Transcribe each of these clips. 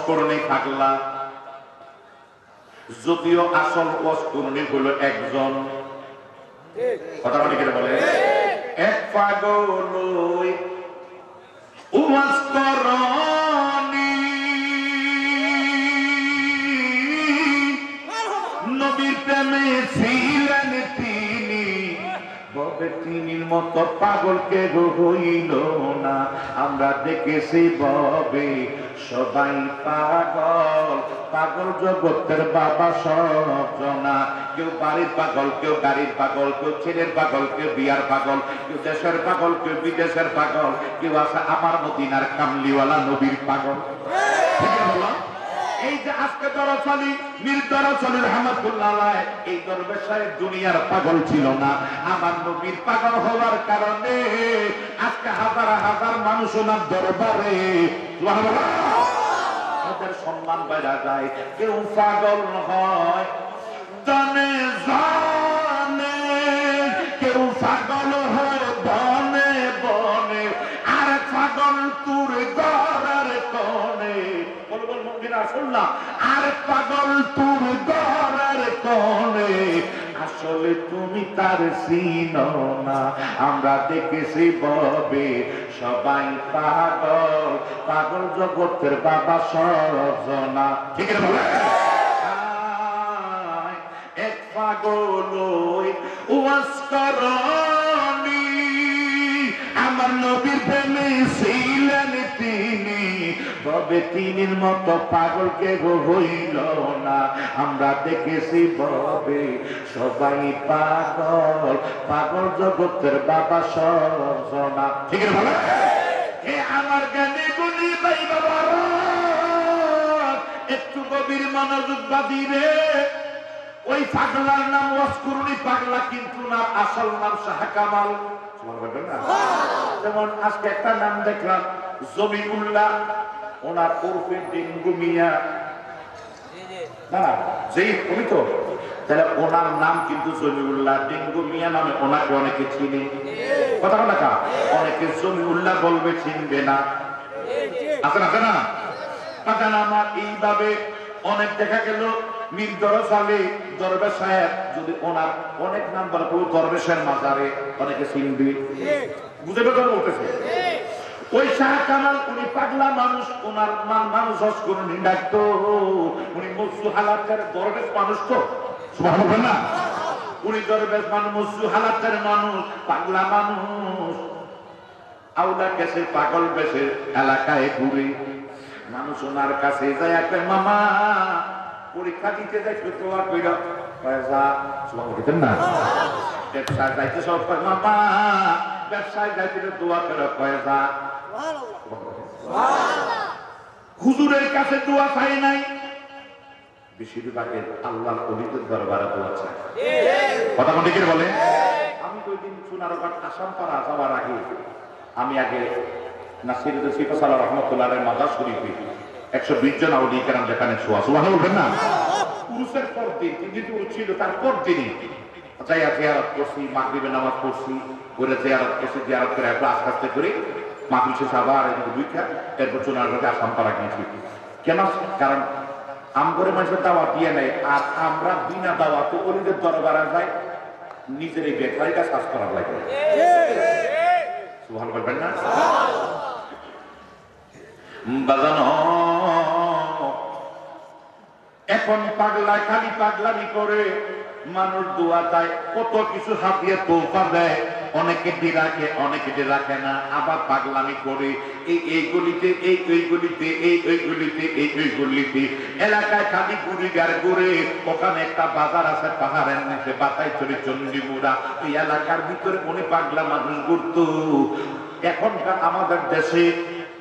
ওয়াজকরণী পাগলা, যদিও আসল ওয়াজকরণী হলো একজন। কথা বলে কে বলে? এক পাগল ওয়াজকরণী, নবীর প্রেমে ছিলেন তিনি, ববে তিনির মতো পাগলকে হইল না। আমরা দেখেছি ববে সবাই পাগল, পাগল জগতের বাবা সব জনা। কেউ বাড়ির পাগল, কেউ গাড়ির পাগল, কেউ ছেলের পাগল, কেউ বিয়ার পাগল, কেউ দেশের পাগল, কেউ বিদেশের পাগল, কেউ আছে আমার মদিনার কামলিওয়ালা নবীর পাগল। এই যে আজকে দরছালি মীর দরছালি রহমাতুল্লাহ আলাইহি, এই দরবেশ সাহেব দুনিয়ার পাগল ছিল না, আমার নবীর পাগল হওয়ার কারণে আজকে হাজার হাজার মানুষ ওনার দরবারে সুবহানাল্লাহ তাদের সম্মান বেড়ে যায়। কেউ পাগল হয় জানে জানে, কেউ পাগল হয় বনে বনে, আর পাগল তোর ঘরের কোণে। বলবল মুমিনা শুনলা, আর পাগল তোর ঘরের কোণে, আসলে তুমি তার চিনো না। আমরা দেখেছি ববে সবাই পাগল, পাগল জগতের বাবা সজনা। ঠিক আছে বলে এক পাগল ওয়াজকরণী, আমার নবীর প্রেমে ছিলেন তিনি, ববে তিনির মতো পাগলকে হইল না। আমরা দেখেছি ববে সবাই পাগল, পাগল জগতের বাবা সজনা। ঠিক আছে বলে এ আমার জ্ঞানী গুণী ভাই বাবারা, একটু গভীর মনোযোগ বাঁধি রে। ওই পাগলার নাম ওয়াজকরণী পাগলা, কিন্তু না আসল নাম শাহ কামাল। যেমন আজকে একটা নাম দেখলাম জমিউল্লাহ, ওনার ওরফে ডেঙ্গু মিয়া, না যেই উনি তো, তাহলে ওনার নাম কিন্তু জমিউল্লাহ। ডেঙ্গু মিয়া নামে ওনাকে অনেকে চিনে। কথা বলা অনেকে জমিউল্লাহ বলবে, চিনবে না। আছে না না পাকা নামা। এইভাবে অনেক দেখা গেল মীর দরছালি দরবেশ সাহেব, যদি ওনার অনেক নাম বলে দরবেশের মাজারে অনেকে চিনবে। বুঝে বেতন বলতেছে ওই শাহ কামাল, উনি পাগলা মানুষ, ওনার মানুষ হজ করে ডাকতো। উনি মজু হালাতের দরবেশ মানুষ তো, সুবহানাল্লাহ না, উনি দরবেশ মানুষ, মজু হালাতের মানুষ, পাগলা মানুষ। আউলা কেসে পাগল বেশে এলাকায় ঘুরে মানুষ ওনার কাছে যায়, একটা মামা পরীক্ষা দিতে যাই দোয়া কইরা পয়সা দিতেন না, ব্যবসায় যাইতে সব মামা ব্যবসায় যাইতে দোয়া করে পয়সা। হুজুরের কাছে দোয়া চাই নাই, বেশিরভাগের আল্লাহর ওলিদের দরবারে দোয়া চাই। কথা ঠিক বলে। আমি তো ওই দিন সোনারঘাট আসামপাড়া যাওয়ার আগে আমি আগে নাসিরুদ্দিন সিফাসালা রহমতুল্লাহ মাজার শরীফে 120 জন আউলিয়া কেরাম যেখানে শোয়া, সুবহানাল্লাহ বলবেন না। পুরুষের পর দিন যেহেতু ছিল, তারপর দিনই যাইয়া জিয়ারত করছি, মাগরিবের নামাজ পড়ছি, করে জিয়ারত করছি, জিয়ারত করে একটু আস্তে আস্তে করে মাগরিব শেষ আবার এদিকে দুইটা, এরপর সোনারঘাটে আসামপাড়া গিয়েছি। কেন? কারণ আমগরে মানুষের দাওয়াত দিয়ে নেয়, আর আমরা বিনা দাওয়াতে ওলিদের দরবারে যাই, নিজের এই বেকারিটা কাজ করার লাগে। সুবহানাল্লাহ বলবেন না। বাজানো এখন পাগলা খালি পাগলামি করে, মানুষ দোয়া চায়, কত কিছু হাতিয়ে তোফা দেয়, অনেকে রাখে অনেকে রাখে না, আবার পাগলামি করে এই গলিতে এই গলিতে এই গলিতে এই গলিতে, এলাকায় খালি গুড়িগার ঘুরে। ওখানে একটা বাজার আছে পাহাড়ের নিচে, বাতাই চলে চন্ডিমুড়া, এই এলাকার ভিতরে উনি পাগলা মানুষ ঘুরতো। এখনকার আমাদের দেশে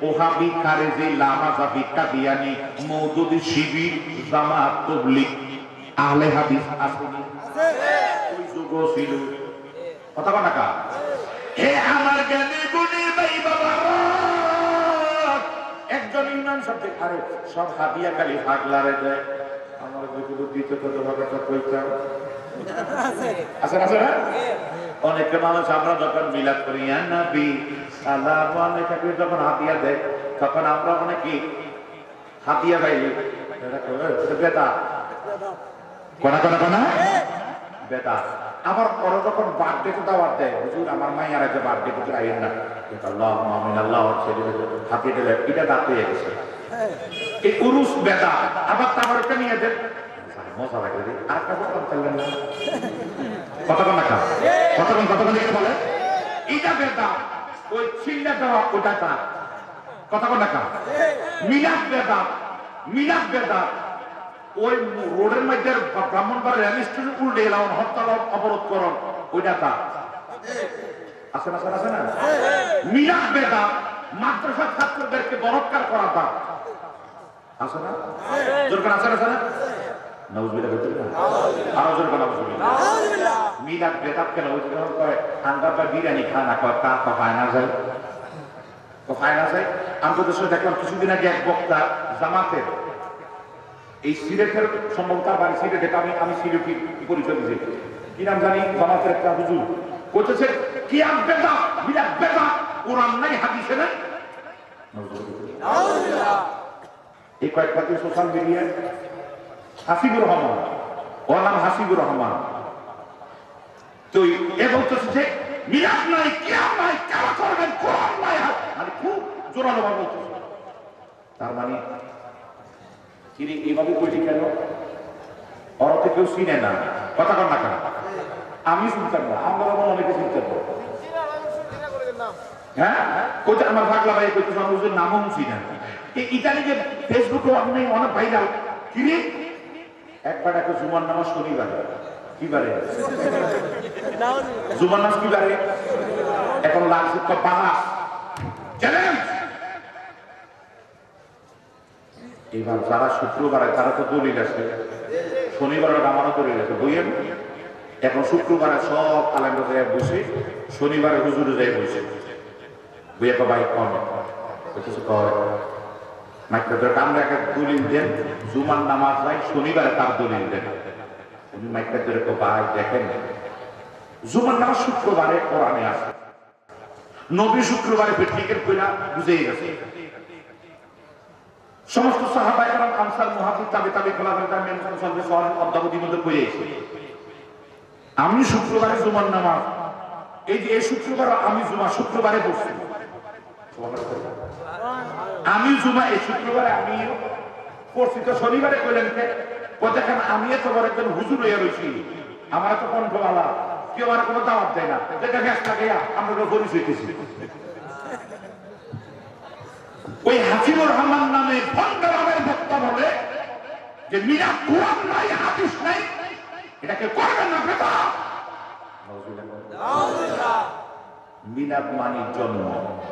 ওহাবি, খারেজি, লামাজাবি, কাদিয়ানি, মওদুদি, শিবির, জামাত, তাবলীগ, আহলে হাদিস আসেনি? ওই যুগ ছিল। কথা বলা কা হে আমার জ্ঞানী গুণী ভাই বাবারা, একজন ইমাম সাহেব আরে সব হাদিয়া খালি পাগলারে দেয়। আমার যেগুলো দিতে কত ভাগটা কইতাম আছে আছে না। অনেকে মানুষ আমরা যখন মিলাদ করি ইয়া নবী সালাম আলাইকা যখন হাদিয়া দেয়, তখন আমরা অনেকে হাতিয়া পাইলে বেদা কনা কনা কনা বেদা। আবার পরে যখন বার্থডে তো দাওয়াত দেয়, হুজুর আমার মাইয়ার আছে বার্থডে হুজুর আইন না, আল্লাহ আমিন আল্লাহ ছেলে হাতিয়ে দিলে এটা দাঁত হয়ে গেছে এই উরুস বেদা। আবার তাবারকে নিয়ে দেন মজা লাগে রে। আর একটা কথা বললেন না কতক্ষণ রাখা কতক্ষণ লিখে বলে এটা বেদা। ওই চিল্লা দেওয়া ওটা তার কতক্ষণ রাখা মিলাদ বেদা। মিলাদ বেদা ওই রোডের মধ্যে ব্রাহ্মণবাড়ির রেল স্টেশন উল্টে এলাম হরতাল অবরোধ করন ওইটা তার আছে না আছে না। মিলাদ বেদা মাদ্রাসা ছাত্রদেরকে বলৎকার করা তা আছে না দরকার আছে না নাউজুবিল্লাহ বলতে না আরো জোর করে নাউজুবিল্লাহ। মিলাদ বেদা কেন ওই যখন কয় আমরা বিরিয়ানি খানা কয় তা খায় না যায় খায় না যায়। আমরা দেশে দেখলাম কিছুদিন আগে এক বক্তা জামাতের এই সিলেটের সম্ভবত বাড়ি সিলেট, এটা আমি সিলেটি পরিচয় দিয়েছি কি নাম জানি, জামাতের একটা হুজুর বলতেছে কি বেদা মিলাদ বেদা, কোরআন নাই হাদিসে নাই। এই কয়েকটা সোশ্যাল মিডিয়ায় হাসিবুর রহমান, ওর নাম হাসিবুর রহমান, তো এ বলতেছে যে মিলাদ নাই কিয়াম নাই কেন করবেন কোরআন নাই, মানে খুব জোরালো ভাবে বলতেছে। তার মানে তিনি এইভাবে কইটি কেন ওরা তো কেউ চিনে না, কথা কর না কেন আমি শুনতাম না, আমরা অনেকে শুনতাম হ্যাঁ কইতে আমার ভাগলা ভাই কইতে মানুষের নামও চিনে না। ইতালিতে ফেসবুকে অনেক ভাইরাল কিরে একবার একটা জুমার নামাজ শনিবারে কি বারে জুমার নামাজ কি বারে এখন লাগছে তো পাঁচ চ্যালেঞ্জ। এবার যারা শুক্রবারে তারা তো দলিল আছে, শনিবারের আমারও দলিল আছে বইয়ের। এখন শুক্রবারে সব আলেমরা যায় বসে, শনিবারে হুজুরে যায় বসে বইয়ে তো বাইক কম আমরা একটা দলিল দেন জুমার নামাজ নাই শনিবারে তার দলিল দেন। মাইকটা ধরে তো ভাই দেখেন জুমার নামাজ শুক্রবারে কোরআনে আছে, নবী শুক্রবারে টিকেট কইরা বুঝেই গেছে। সমস্ত সাহাবায়ে কেরাম আনসার মুহাজির তাবে খোলাফায়ে রাশিদিন সাল্লাল্লাহু আলাইহি ওয়াসাল্লাম অদ্যাবধি মধ্যে পড়ে এসেছে। আমি শুক্রবারে জুমার নামাজ, এই যে এই শুক্রবার আমি জুমা শুক্রবারে পড়ছি, আমি জুমা এই শুক্রবারে আমি পড়ছি, তো শনিবারে কইলেন দেখেন আমি এত বড় একজন হুজুর হইয়া রয়েছি, আমার তো কণ্ঠবালা কেউ আমার কোনো দাওয়াত দেয় না, যেটা গ্যাস লাগে আমরা পরিচয় দিয়েছি। ওই হাসিবুর রহমান নামে ভণ্ডরামের বক্তা বলে যে মিলাদ কোরআন নাই হাদিস নাই, এটাকে করবেন না বেটা। মিলাদ মানে জন্ম,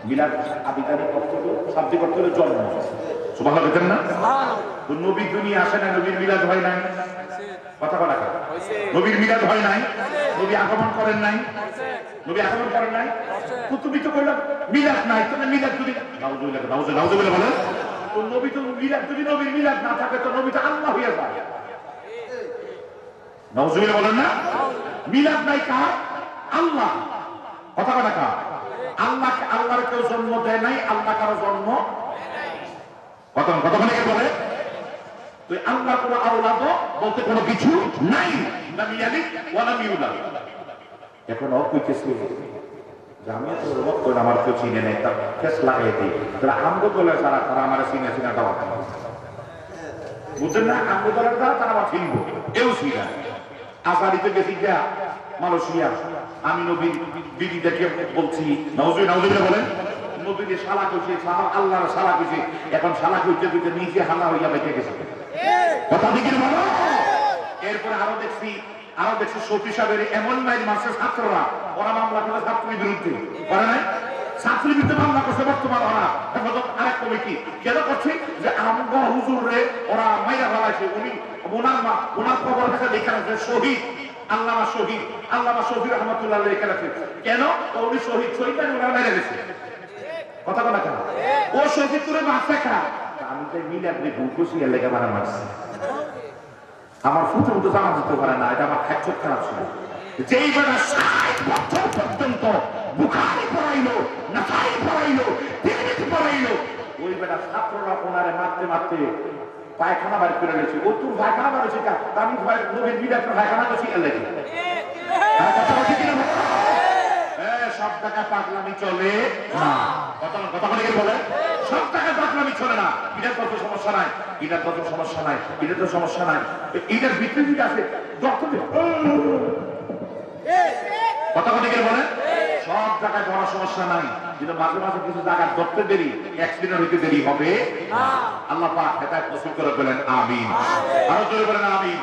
মিলাদ আবিধানিক অর্থ শাব্দিক অর্থ হলো জন্ম। সুবহানাল্লাহ বলেন না? তো নবী দুনিয়া আসে না, নবীর মিলাদ হয় নাই, কথা বলা কথা নবীর মিলাদ হয় নাই, নবী আগমন করেন নাই, নবী আগমন করেন নাই, তো তুমি তো কইলা মিলাদ নাই, তুমি মিলাদ যদি নাউজুবিল্লাহ বলেন তো নবী তো মিলাদ যদি নবীর মিলাদ না থাকে তো নবীটা আল্লাহ হইয়া যায়। নাউজুবিল্লাহ বলেন না? মিলাদ নাই কার? আল্লাহ, কথা বলা কার? আল্লাহকে আল্লাহর কেউ জন্ম দেয় নাই, আল্লাহ কারো জন্ম কত মানে বলে তুই আল্লাহ কোন আওলাদ বলতে কোনো কিছু নাই, লাম ইয়ালিদ ওয়া লাম ইউলাদ। এখন ও কইতেছে যে আমি তো রব কোন আমার কেউ চিনে নাই, তা কেস লাগাই দিই, তারা আমগো বলে যারা তারা আমার চিনে চিনা দাও বুঝছেন না, আমগো বলে তারা আমার চিনবো কেউ চিনা। আজারিতে গেছি গিয়া মালয়েশিয়া, আমি নবীর বিবি দেখে বলছি নাউজুবিল্লাহ বলেন, নবীকে শালা কইছে, আল্লাহর শালা কইছে, এখন শালা কইতে কইতে নিজে হালা হইয়া বেঁচে গেছে, কথা ঠিক না বলো। এরপরে আরো দেখছি শফি সাহেবের এমন মাইল মাসে ছাত্ররা ওরা মামলা করে ছাত্রীর বিরুদ্ধে করে নাই, ছাত্রীর বিরুদ্ধে মামলা করছে বর্তমান ওরা হেফাজত আরেক কমিটি কেন করছে যে আমগো হুজুর রে ওরা মাইরা ফেলাইছে, উনি ওনার খবর কাছে লেখা আছে শহীদ আল্লামা শহীদ রহমতুল্লাহ লেখা আছে, কেন উনি শহীদ ওনারা মেরে গেছে, কথা বলা কেন ও শহীদ করে মারছে খা, আমি তো মিলাদ রে ভুল করছি এর লেখা মারা মারছি, আমার ফুটে মতো জানা যেতে পারে না, এটা আমার খাচ্ছত খারাপ ছিল। যেই বেলা ৬০ বছর পর্যন্ত বুখারী পড়াইলো, নাসাই পড়াইলো, তিরমিজি পড়াইলো, ওই বেটা ছাত্ররা ওনারে মারতে মারতে পায়খানা বাড়ি করে নিয়েছি। ও তুই পায়খানা বাড়িছি কা আমি নবীর বিদায় পায়খানা করছি এলাকি সব টাকা পাগলামি চলে না। কথা বলে বলে সব টাকা পাগলামি চলে না। এটার কত সমস্যা নাই, এটার কত সমস্যা নাই, এটার তো সমস্যা নাই। এটার ভিতরে যদি আছে কথা বলে বলে সব জায়গায় বড় সমস্যা নাই, কিন্তু মাঝে মাঝে কিছু জায়গায় ধরতে দেরি, অ্যাক্সিডেন্ট হইতে দেরি হবে। আল্লাহ পাক হেদায়েত নসিব করে বলেন আমিন। আরো জোরে বলেন আমিন।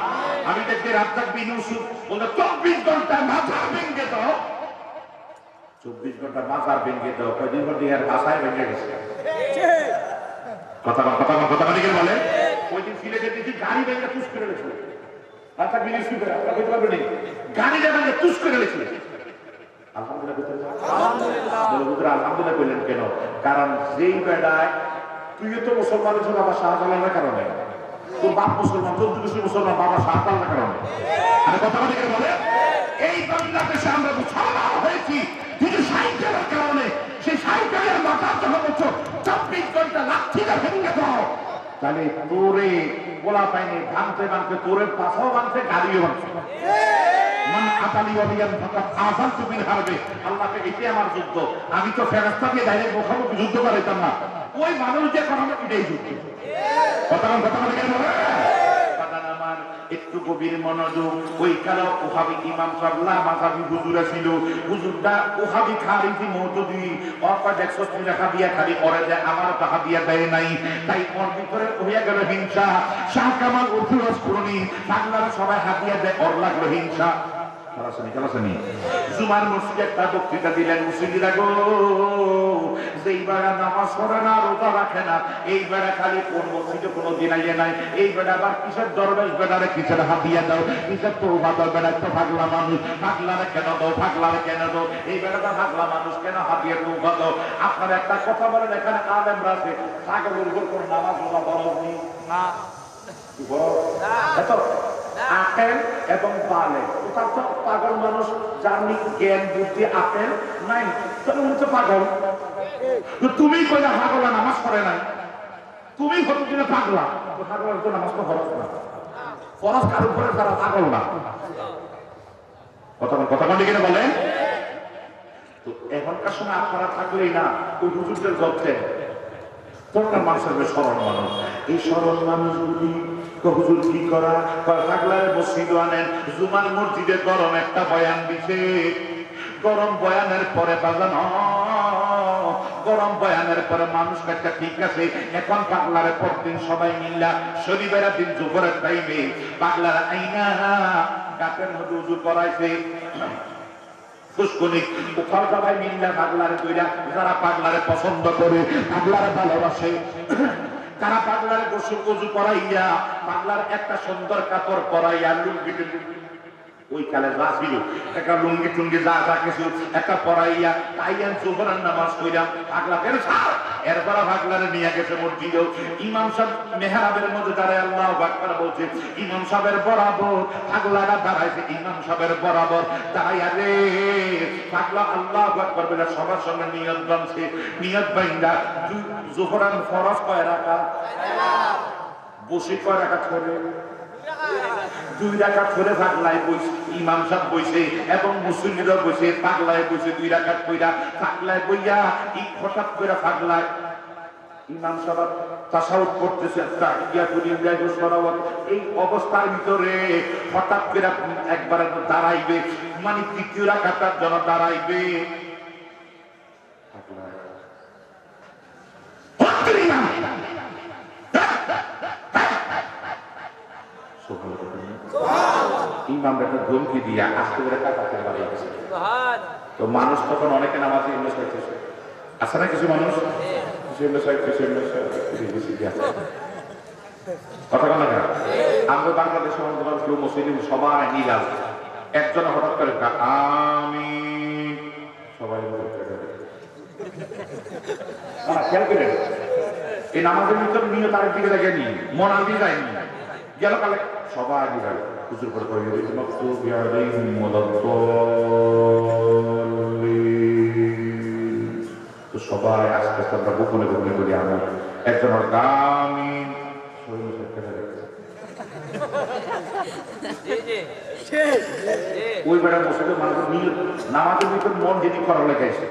আমি দেখি রাজ্জাক বিন ইউসুফ বলে 24 ঘন্টা মাথা ভেঙে দাও, 24 ঘন্টা মাথা ভেঙে দাও, কয়দিন পর দিয়ে ভাষায় ভেঙে গেছে। কথা কি বলে? ওই দিন সিলেটে দেখি গাড়ি ভেঙে তুস করে গেছিল। রাজ্জাক বিন ইউসুফ আপনারা বলতে পারবেন গাড়িটা ভেঙে তুস করে গেছিল। আলহামদুলিল্লাহ বললেন কেন? কারণ যেই বেড়ায় তুইও তো মুসলমানের জন্য আবার শাহজালালের কারণে, তোর বাপ মুসলমান, তোর মুসলমান, বাবা শাহজালালের কারণে। আর কথা বলে এই বাংলাদেশে আমরা মুসলমান হয়েছি কিন্তু সাইকেলের কারণে। সেই সাইকেলের মাথা যখন 24 ঘন্টা লাঠিটা ভেঙে দাও, তাহলে তোরে গোলা পাইনি ভাঙতে ভাঙতে তোরের পাশাও ভাঙছে, গাড়িও ভাঙছে। যুদ্ধ আমি তো ফেরেশতা দিয়ে ডাইরেক্ট মুখোমুখি যুদ্ধ করাইতাম না, ওই মানুষ যে কথা এটাই যুদ্ধ। কথা আমার একটু গভীর মনোযোগ। ওই কালো ওহাবি ইমাম সাবলা মাযহাবি হুজুরা ছিল, হুজুরটা ওহাবি খারিজি মওদুদি অপা দেখছস লেখা দিয়া খালি করে যে আমার টাকা দিয়া দেয় নাই, তাই ওর ভিতরে হইয়া গেল হিংসা। শাহ কামাল উফুরস করনি বাংলার সবাই হাতিয়া দেয়, ওর লাগলো হিংসা। জুমার মসজিদে একটা বক্তৃতা দিলেন, মুসল্লিরা গো যেই বেড়া নামাজ পড়ে না, রোজা রাখে না, এই বেড়া খালি কোন মসজিদে কোনো দিনাইয়ে নাই, এই বেড়া আবার কিসের দরবেশ বেড়ারে কিসের হাতিয়া দাও, কিসের তৌবা দাও, বেড়া তো পাগলা মানুষ, পাগলারে কেন দাও, পাগলারে কেন দাও, এই বেড়াটা পাগলা মানুষ কেন হাতিয়া তৌবা দাও। আপনারা একটা কথা বলেন, এখানে আলেমরা আছে, ছাগলের উপর কোন নামাজ রোজা ফরজ নেই না, আকেল এবং বালে, পাগল মানুষ যার জ্ঞান বুদ্ধি আকেল নাই, তাহলে উনি তো পাগল। তুমি কইলা পাগলা নামাজ পড়ে নাই, তুমি হতো কিনা পাগলা, তো পাগলার তো নামাজ তো ফরজ না, ফরজ কার উপরে তারা পাগল না। কথা কিনা বলেন। তো এখনকার সময় আপনারা থাকলেই না ওই হুজুরদের গল্পে তখন মানুষের সরল মানুষ, এই সরল মানুষগুলি হুজুর কি করা পাগলার মসজিদ আনেন, জুমার মসজিদে গরম একটা বয়ান দিছে, গরম বয়ানের পরে বাজান গরম বয়ানের পরে মানুষ একটা ঠিক আছে, এখন পাগলারে পরদিন সবাই মিল্লা শনিবার দিন জোহরের টাইমে পাগলার আইনা গাছের মধ্যে উজু করাইছে, পুষ্কনিক উঠাও সবাই মিল্লা পাগলারে কইরা, যারা পাগলারে পছন্দ করে, পাগলারে ভালোবাসে, তারা পাগলার গোসল উজু করাইয়া পাগলার একটা সুন্দর কাপড় পরাইয়া লুঙ্গি ওই কালে যা ছিল একটা লুঙ্গি টুঙ্গি যা যা কিছু একটা পরাইয়া তাইয়া জোহরের নামাজ কইরা পাগলা ফের এরপর পাগলারে নিয়ে গেছে মসজিদে। ইমাম সাহেব মেহরাবের মধ্যে দাঁড়ায় আল্লাহু আকবার বলছে, ইমাম সাহেবের বরাবর পাগলারা দাঁড়াইছে, ইমাম সাহেবের বরাবর দাঁড়াইয়া রে পাগলা আল্লাহু আকবার বলে সবার সঙ্গে নিয়ত বানছে, নিয়ত বাইন্দা জোহরের ফরজ কয় রাকাত, বসে কয় রাকাত করে 2 রাকাত করে পাগলায় বইছে, ইমাম সাহেব বইছে এবং মুসল্লিরা বইছে, পাগলায় বইছে 2 রাকাত কইরা, পাগলায় বইয়া হঠাৎ করে পাগলায় ইমাম সাহেব তাশাহুদ করতেছে, এই অবস্থার ভিতরে হঠাৎ করে একবার দাঁড়াইবে, মানে 3য় রাকাতের জন্য দাঁড়াইবে, ইমাম একটা ধমকি দিয়া আস্তে করে কাটাতে বাড়ি গেছে। তো মানুষ তখন অনেকে নামাজে ইনভেস্ট করতেছে, আছে না কিছু মানুষ কথা বলে না। আমরা বাংলাদেশে কেউ মুসলিম সবাই নিলাম, একজন হঠাৎ করে আমি সবাই খেয়াল করে এই নামাজের ভিতর নিয়ে তার দিকে দেখেনি, মন আগে যায়নি, গেল কালে সবাই দিলাম হুজুর করে তো সবাই আস্তে আস্তে আমরা গোপনে গোপনে করি আমি একজন আমি ওই বেড়া বসে মানুষ নামাজের ভিতর মন যেটি করা লেগেছে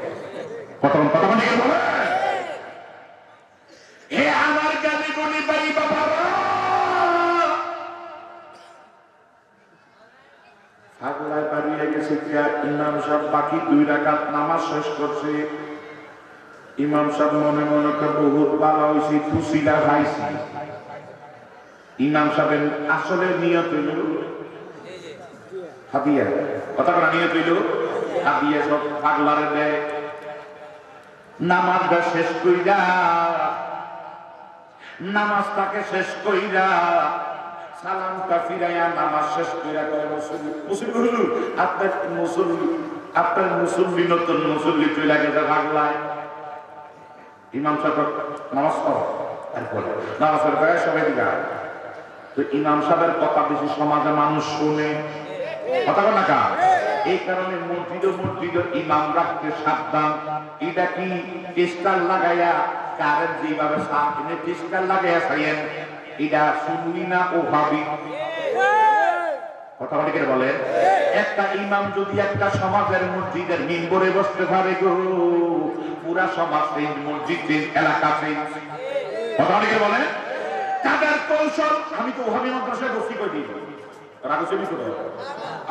কথা কথা বলে এ আমার গালি বলি ভাই বাবারা ফাগলায় বাড়িয়ে গেছে ইমাম সাহেব বাকি 2 রাকাত নামাজ শেষ করছে ইমাম সাহেব মনে মনে বহুত ভালো হয়েছে খুশিটা খাইছি ইমাম সাহেবের আসলে নিয়ত হইল হাদিয়া কথা বলা নিয়ত হইল হাদিয়া সব পাগলারে দেয় নামাজটা শেষ কইরা নামাজটাকে শেষ কইরা সালামটা ফিরাইয়া নামাজ শেষ কইরা কয় মুসল্লি আপনার মুসল্লি নতুন মুসল্লি চলে গেছে পাগলায় ইমাম সাহেব নামাজ পড়ো এরপরে নামাজের পরে সবাই দিকে তো ইমাম সাহেবের কথা বেশি সমাজে মানুষ শুনে কথা বল না কা এই কারণে মসজিদ ইমাম রাখতে সাবধান এটা কি টেস্টার লাগাইয়া কারেন্ট যেভাবে সামনে টেস্টার লাগাইয়া ছাইয়েন এটা শুনলি না ও ভাবি কথা বলে বলে একটা ইমাম যদি একটা সমাজের মসজিদের মিম্বরে বসতে পারে গো পুরা সমাজ চেঞ্জ মসজিদ চেঞ্জ এলাকা চেঞ্জ কথা বলে তাদের কৌশল আমি তো ওহাবি মাদ্রাসায় বসি করে দিই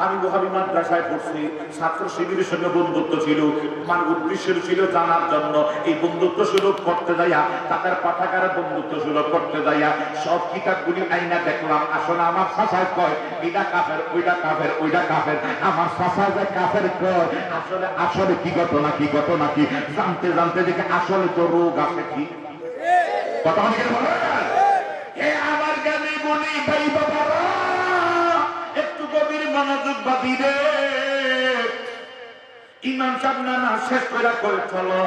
আমি ওহাবি মাদ্রাসায় পড়ছি ছাত্র শিবিরের সঙ্গে বন্ধুত্ব ছিল আমার উদ্দেশ্য ছিল জানার জন্য এই বন্ধুত্ব সুলভ করতে যাইয়া তাদের পাঠাগারে বন্ধুত্ব সুলভ করতে যাইয়া সব কিতাবগুলি আইনা দেখলাম আসলে আমার শাসায় কয় এটা কাফের ওইটা কাফের ওইটা কাফের আমার শাসায় যায় কাফের কয় আসলে আসলে কি ঘটনা কি জানতে জানতে দেখে আসলে তো রোগ আছে কি কথা বলে আমার গানে বলি ভাই বাবারা একটু গভীর মনোযোগ বাদি রে ইমাম সাহেব নামাজ শেষ করে চলো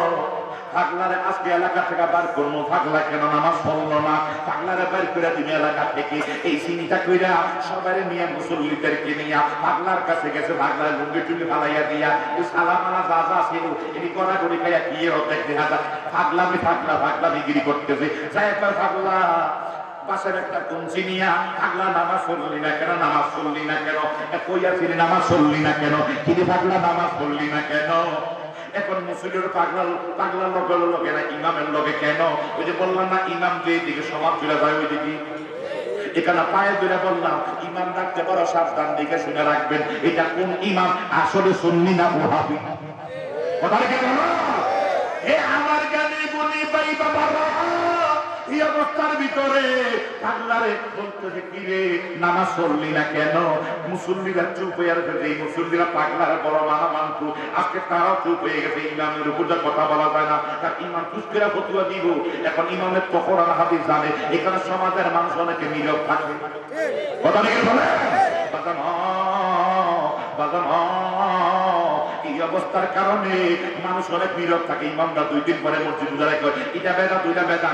পাগলারে আজকে এলাকা থেকে বার করবো পাগলা কেন নামাজ পড়লো না পাগলারে বার করে দিবে এলাকা থেকে এই চিন্তা কইরা সবাই নিয়ে মুসল্লিদেরকে নিয়ে পাগলার কাছে গেছে পাগলার লুঙ্গি টুঙ্গি ফালাইয়া দিয়া সালামালা যা যা ছিল এটি করা করি খাইয়া কি হতে দেখা যায় পাগলামি গিরি করতেছে যাই একবার পাগলা পাশের একটা কুঞ্চি নিয়া পাগলা নামাজ পড়লি না কেন কইয়াছিলি নামাজ পড়লি না কেন কিরে পাগলা নামাজ পড়লি না কেন এখন মুসলিমের পাগলার লগে না ইমামের লগে কেন ওই যে বললাম না ইমাম যে দিকে সমাজ চলে যায় ওই দিকে এখানে পায়ে ধরে বললাম ইমাম ডাকতে বড় সাবধান দিকে শুনে রাখবেন এটা কোন ইমাম আসলে সুন্নি না ওহাবি কথা কি বলো এ আমার গানে বলি ভাই বাবারা এই অবস্থার ভিতরে পাগলারে বলতেছে কি রে নামাজ পড়লি না কেন মুসল্লিরা চুপ হয়ে গেছে এই মুসল্লিরা পাগলারে বড় মানা মানতো আজকে তারাও চুপ হয়ে গেছে ইমামের উপর কথা বলা যায় না তার ইমাম কুস্কেরা ফতুয়া দিব এখন ইমামের তো কোরআন হাদিস জানে এখানে সমাজের মানুষ অনেকে নীরব থাকে কথা নাকি বলে বাজান এই অবস্থার কারণে মানুষ অনেক নীরব থাকে ইমামরা 2 দিন পরে মসজিদ উজাড়াই করে এটা বেদা দুইটা বেদা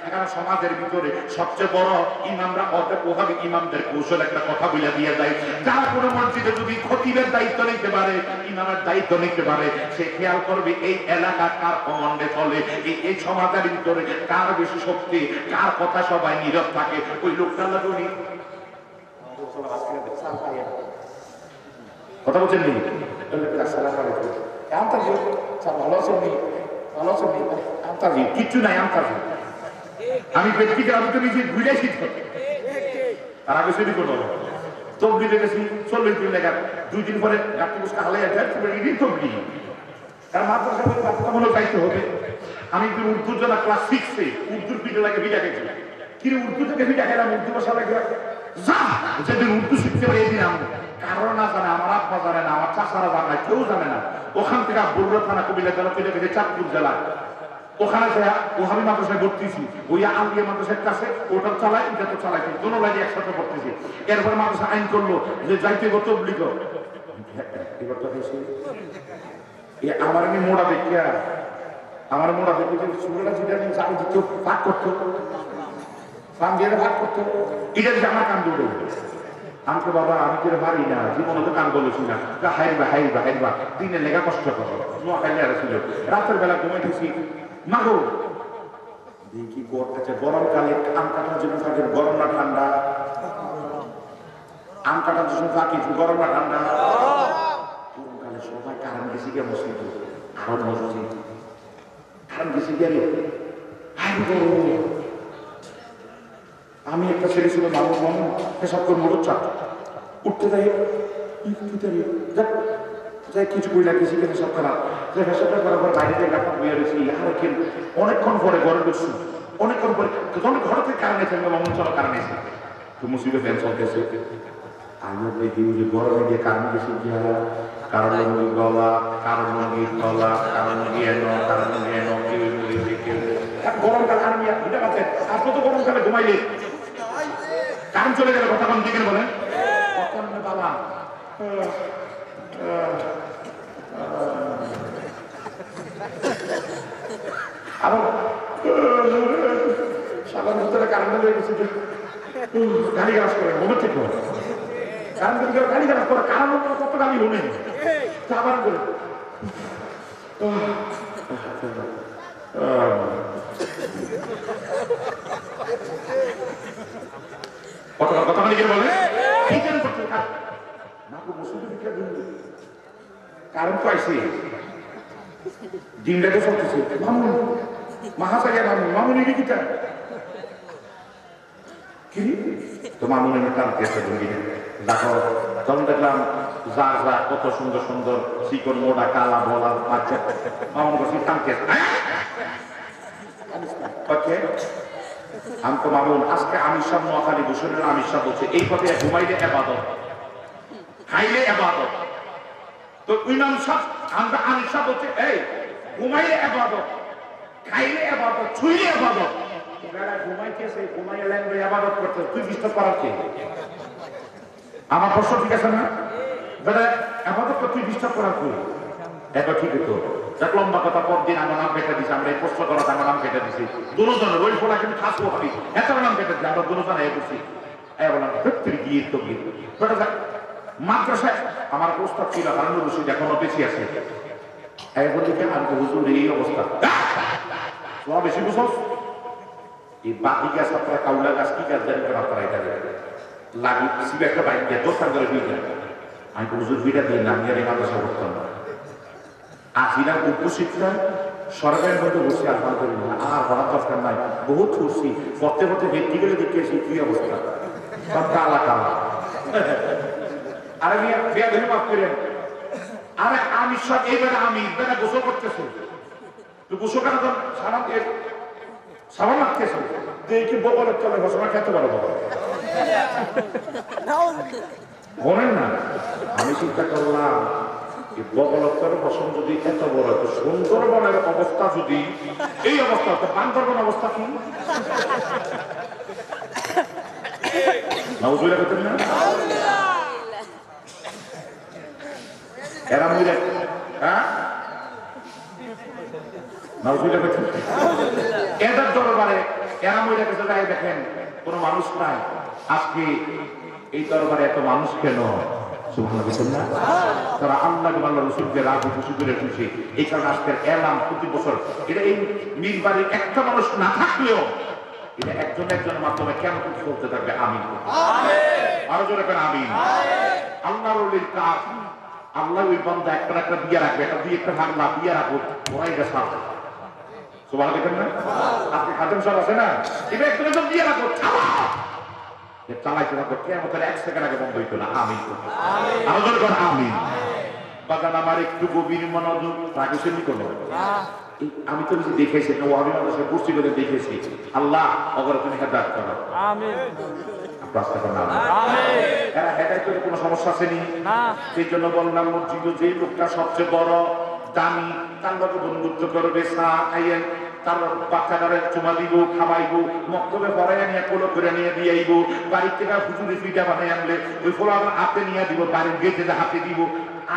এখানে সমাজের ভিতরে সবচেয়ে বড় ইমামরা ওভাবে ইমামদের কৌশল একটা কথা বলে দিয়ে যায় যারা কোনো মসজিদে যদি খতিবের দায়িত্ব নিতে পারে ইমামের দায়িত্ব নিতে পারে সে খেয়াল করবে এই এলাকা কার কমান্ডে চলে এই সমাজের ভিতরে কার বেশি শক্তি কার কথা সবাই নীরব থাকে ওই লোকটা লাগুনি কথা বলছেন নি কিচ্ছু নাই আমি ব্যক্তিকে আমি তো নিজে ঘুরে শিখতে তার আগে সেটি কোনো তবলিগে গেছি 40 দিন লেখা 2 দিন পরে গাছটি বসে হালাইয়া যায় ইডি তবলি তার মাদ্রাসা বাধ্যতামূলক দায়িত্ব হবে আমি উর্দুর জন্য ক্লাস 6-এ উর্দুর পিঠে লাগে বিটা গেছি কিন্তু উর্দু থেকে বিটা খেলাম উর্দু ভাষা লাগে যা যেদিন উর্দু শিখতে পারি এদিন আমি কারো না জানে আমার আব্বা জানে না আমার চাচারা জানে না কেউ জানে না ওখান থেকে বুড়ো থানা কবিলা জেলা পেলে গেছে চাঁদপুর জেলা ওখানে ওহাবি মাদ্রাসায় ভর্তিছি ওই আলিয়া মাদ্রাসার কাছে ওটা চালাই এটা তো চালাইছি দোনো লাগে একসাথে ভর্তিছি এরপরে মাদ্রাসা আইন করলো যে যাইতে গো তবলিগ আমার আমি মোড়া দেখিয়া আমার মোড়া দেখে যে সুরেরা যেটা চাই দিত ভাগ করতো ভাগ করতো এটা আমার কান দৌড়ে আমাকে বাবা আমি করে পারি না, জীবনে তো কাম বলেছি না, হাইবা দিনের লেগা কষ্ট করো, নোয়া খাইলে আর ছিল, রাতের বেলা ঘুমাইতেছি মাগো দেখি গড়তেছে গরমকালে আম কাটার জন্য থাকে গরম না ঠান্ডা, আম কাটার জন্য থাকে গরম না ঠান্ডা, গরমকালে সবাই কারণ গেছি গে মসজিদ আরো মসজিদ কারণ গেছি গেলে আমি একটা ছেলে ছিল মানুষ পেশাব করে মোটর চাপ উঠতে যাই যাই কিছু কইলা কিছু কেন সব খারাপ পেশাবটা করার পর বাইরে থেকে আপনার বইয়া রয়েছি অনেকক্ষণ পরে ঘরে ঢুকছি, অনেকক্ষণ পরে যখন ঘর থেকে কারণ এসে মামুন চলার কারণ এসে তো মুসিদে ফ্যান চলতেছে আমি দেখি যে গরমে গিয়ে কারণ গেছি গিয়া কারণ লঙ্গি গলা কারণ লঙ্গির গলা কারণ এনো কারণ এনো কেউ কেউ গরমকাল আর এটা আছে আপনি তো গরমকালে ঘুমাইলে কারণ চলে গেলে কথা কম দিকেন বলেন বাবা আবার সাধারণ ভিতরে কারণ হয়ে গেছে গালি গাছ করে ঘুমের থেকে কারণ গালি গাছ করে কারণ কত গালি হলে আবার করে কথা মানে বলে কারণ পাইছে ডিমটাকে চলতেছে মামুন মাহাসাগা মামুন মামুন এটি কিটা কি তো মামুনের টানতেছে দেখো তখন দেখলাম যা যা কত সুন্দর সুন্দর চিকন মোটা কালা বলা বাচ্চা মামুন কাছে টানতেছে আমি তো মামুন আজকে আমির সাহ নোয়াখালী ভূষণের আমির সাহ বলছে এই পথে ঘুমাইলে এবাদত খাইলে এবাদত তো ইমাম সাহ আমরা আমির সাহ বলছে এই ঘুমাইলে এবাদত খাইলে এবাদত ছুইলে এবাদত ঘুমাইতেছে ঘুমাইলে লাগবে এবাদত করতে তুই ডিস্টার্ব করার কে আমার প্রশ্ন ঠিক আছে না বেটা এবাদত তুই ডিস্টার্ব করার কে এটা ঠিকই তো দেখ লম্বা কথা পর দিন আমার নাম কেটে দিছি আমরা এই প্রশ্ন করাতে আমার নাম কেটে দিছি দুজনের ওই ফোলা কিন্তু খাস ভাবি এত নাম কেটে দিচ্ছি আমরা দুজন এ করছি বললাম সত্যি গিয়ে তো গিয়ে মাদ্রাসায় আমার প্রস্তাব ছিল হারুন রশিদ এখনো বেশি আছে আমি তো হুজুর এই অবস্থা বেশি বুঝোস এই বাকি গাছ আপনারা কাউলা গাছ কি গাছ জানি কেন আপনারা এটা লাগি সিবে একটা বাইক দিয়ে দোস্তান করে ফিরে যায় আমি তো হুজুর ফিটা দিই না আমি আর এই মাদ্রাসা করতাম না আসিরা উপশিক্ষা সরকারের মধ্যে বসে আলহামদুলিল্লাহ আর হওয়ার দরকার নাই বহুত করছি পড়তে পড়তে ভেট্টি গেলে দেখেছি কি অবস্থা সব কালা কালা আরে বিয়া ধরে মাফ করেন আরে আমি সব এইবারে আমি বেড়া গোসল করতেছি তো গোসল করার জন্য সাবান লাগতেছে দেখি বগলের চলে ঘোষণা খেতে পারো বাবা বলেন না আমি চিন্তা করলাম বগলত্তর বসন যদি এত বড় তো সুন্দরবনের অবস্থা যদি এই অবস্থা তো বান্দরবন অবস্থা কি নাউজুবিল্লাহ করতেন না এরা মহিলা হ্যাঁ নাউজুবিল্লাহ করতেন এদের দরবারে এরা মহিলা কাছে যাই দেখেন কোনো মানুষ নাই আজকে এই দরবারে এত মানুষ কেন তারা আল্লাহ আল্লাহ রসুলকে রাজি খুশি করে খুশি এই কারণে আজকের এলাম প্রতি বছর এটা এই মিরবাড়ির একটা মানুষ না থাকলেও এটা একজন একজনের মাধ্যমে কেন কিছু করতে থাকবে আমিন আরো জোরে কেন আমিন আল্লাহর ওলির কাজ আল্লাহ ওই বান্দা একটা একটা বিয়ে রাখবে একটা দিয়ে একটা ভাগলা বিয়ে রাখবো ওরাই গেছে সুবহান দেখেন না আপনি খাদেম সাহেব আছে না এটা একটা বিয়ে রাখবো চালাইতে থাকবো কেমন এক সেকেন্ড আগে বন্ধ হইতো না আমিন আরো জোরে কেন আমিন বাগান আমার একটু গভীর মনোযোগ রাখে সেমনি করলো আমি তো কিছু দেখেছি ওয়াবি মাদ্রাসায় কুর্সি করে দেখেছি আল্লাহ অগর তুমি হেদায়েত করো আমিন প্রার্থনা করলাম আমিন এরা হেদায়েত করে কোনো সমস্যা আসেনি না সেই জন্য বললাম মসজিদে যে লোকটা সবচেয়ে বড় দামি তার লোকে বন্ধুত্ব করবে সা আইয়েন তার বাচ্চাটারে চুমা দিব খাওয়াইব মক্তবে পড়াইয়া নিয়ে কোলো করে নিয়ে দিয়ে আইব বাড়ির থেকে হুজুরি ফিটা বানাই আনলে ওই ফোলা আবার হাতে নিয়ে দিব বাড়ির গেটে হাতে দিব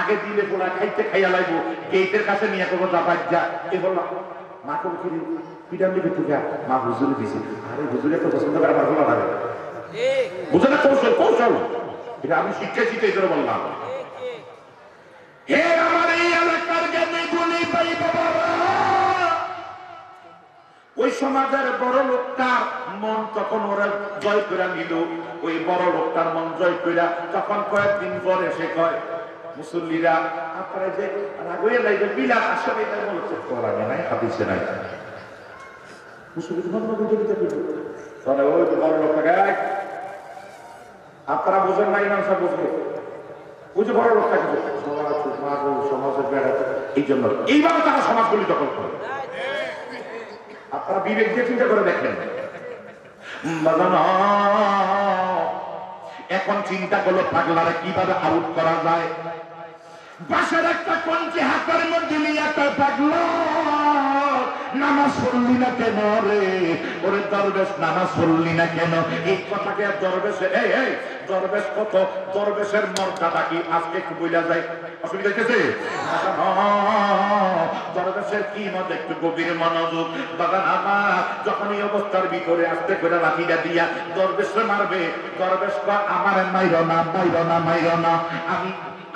আগে দিলে ফোলা খাইতে খাইয়া লাগবো গেটের কাছে নিয়ে করবো যা বাজ্যা এ বললাম মা করে ফিরি পিটান দিবে তুই মা হুজুরে দিছি আরে হুজুরে তো পছন্দ করে আমার ফোলা লাগে বুঝে না কৌশল কৌশল এটা আমি শিখেছি তো এই জন্য বললাম। হে আমার এই এলাকার জ্ঞানী গুণী ভাই বাবারা, ওই সমাজের বড় লোকটার মন তখন ওরা জয় করে নিল। ওই বড় লোকটার মন জয় করে তখন কয়েকদিন পরে সে কয়, মুসল্লিরা আপনারা যে রাগইয়া লাইবে বিলাস আসলে এটা বলছে কোরআনে নাই, হাদিসে নাই। মুসল্লি ধর্ম বিজড়িত করবে তাহলে ওই বড় লোকটা গায়, আপনারা বোঝেন না, ইমাম সাহেব বুঝবে। ওই যে বড় লোকটা সমাজের বেড়াতে এই জন্য এইভাবে তারা সমাজগুলি দখল করে। আপনারা বিবেক দিয়ে চিন্তা করে দেখেন। এখন চিন্তা করলো পাগলারে কিভাবে আউট করা যায়। বাসার একটা কঞ্চি হাতের মধ্যে নিয়ে একটা পাগলা, নামাজ পড়লি না কেন রে? ওরে দরবেশ নামাজ পড়লি না কেন? এই কথাকে দরবেশে এই দরবেশ কত, দরবেশের মর্যাদা কি আজকে একটু বইলা যায়? অসুবিধা হইতেছে? দরবেশের কি মত একটু গভীর মনোযোগ। বাবা আমার যখন এই অবস্থার ভিতরে আসতে করে লাঠিটা দিয়া দরবেশে মারবে, দরবেশ আমার মাইরো না, মাইরো না, মাইরো না,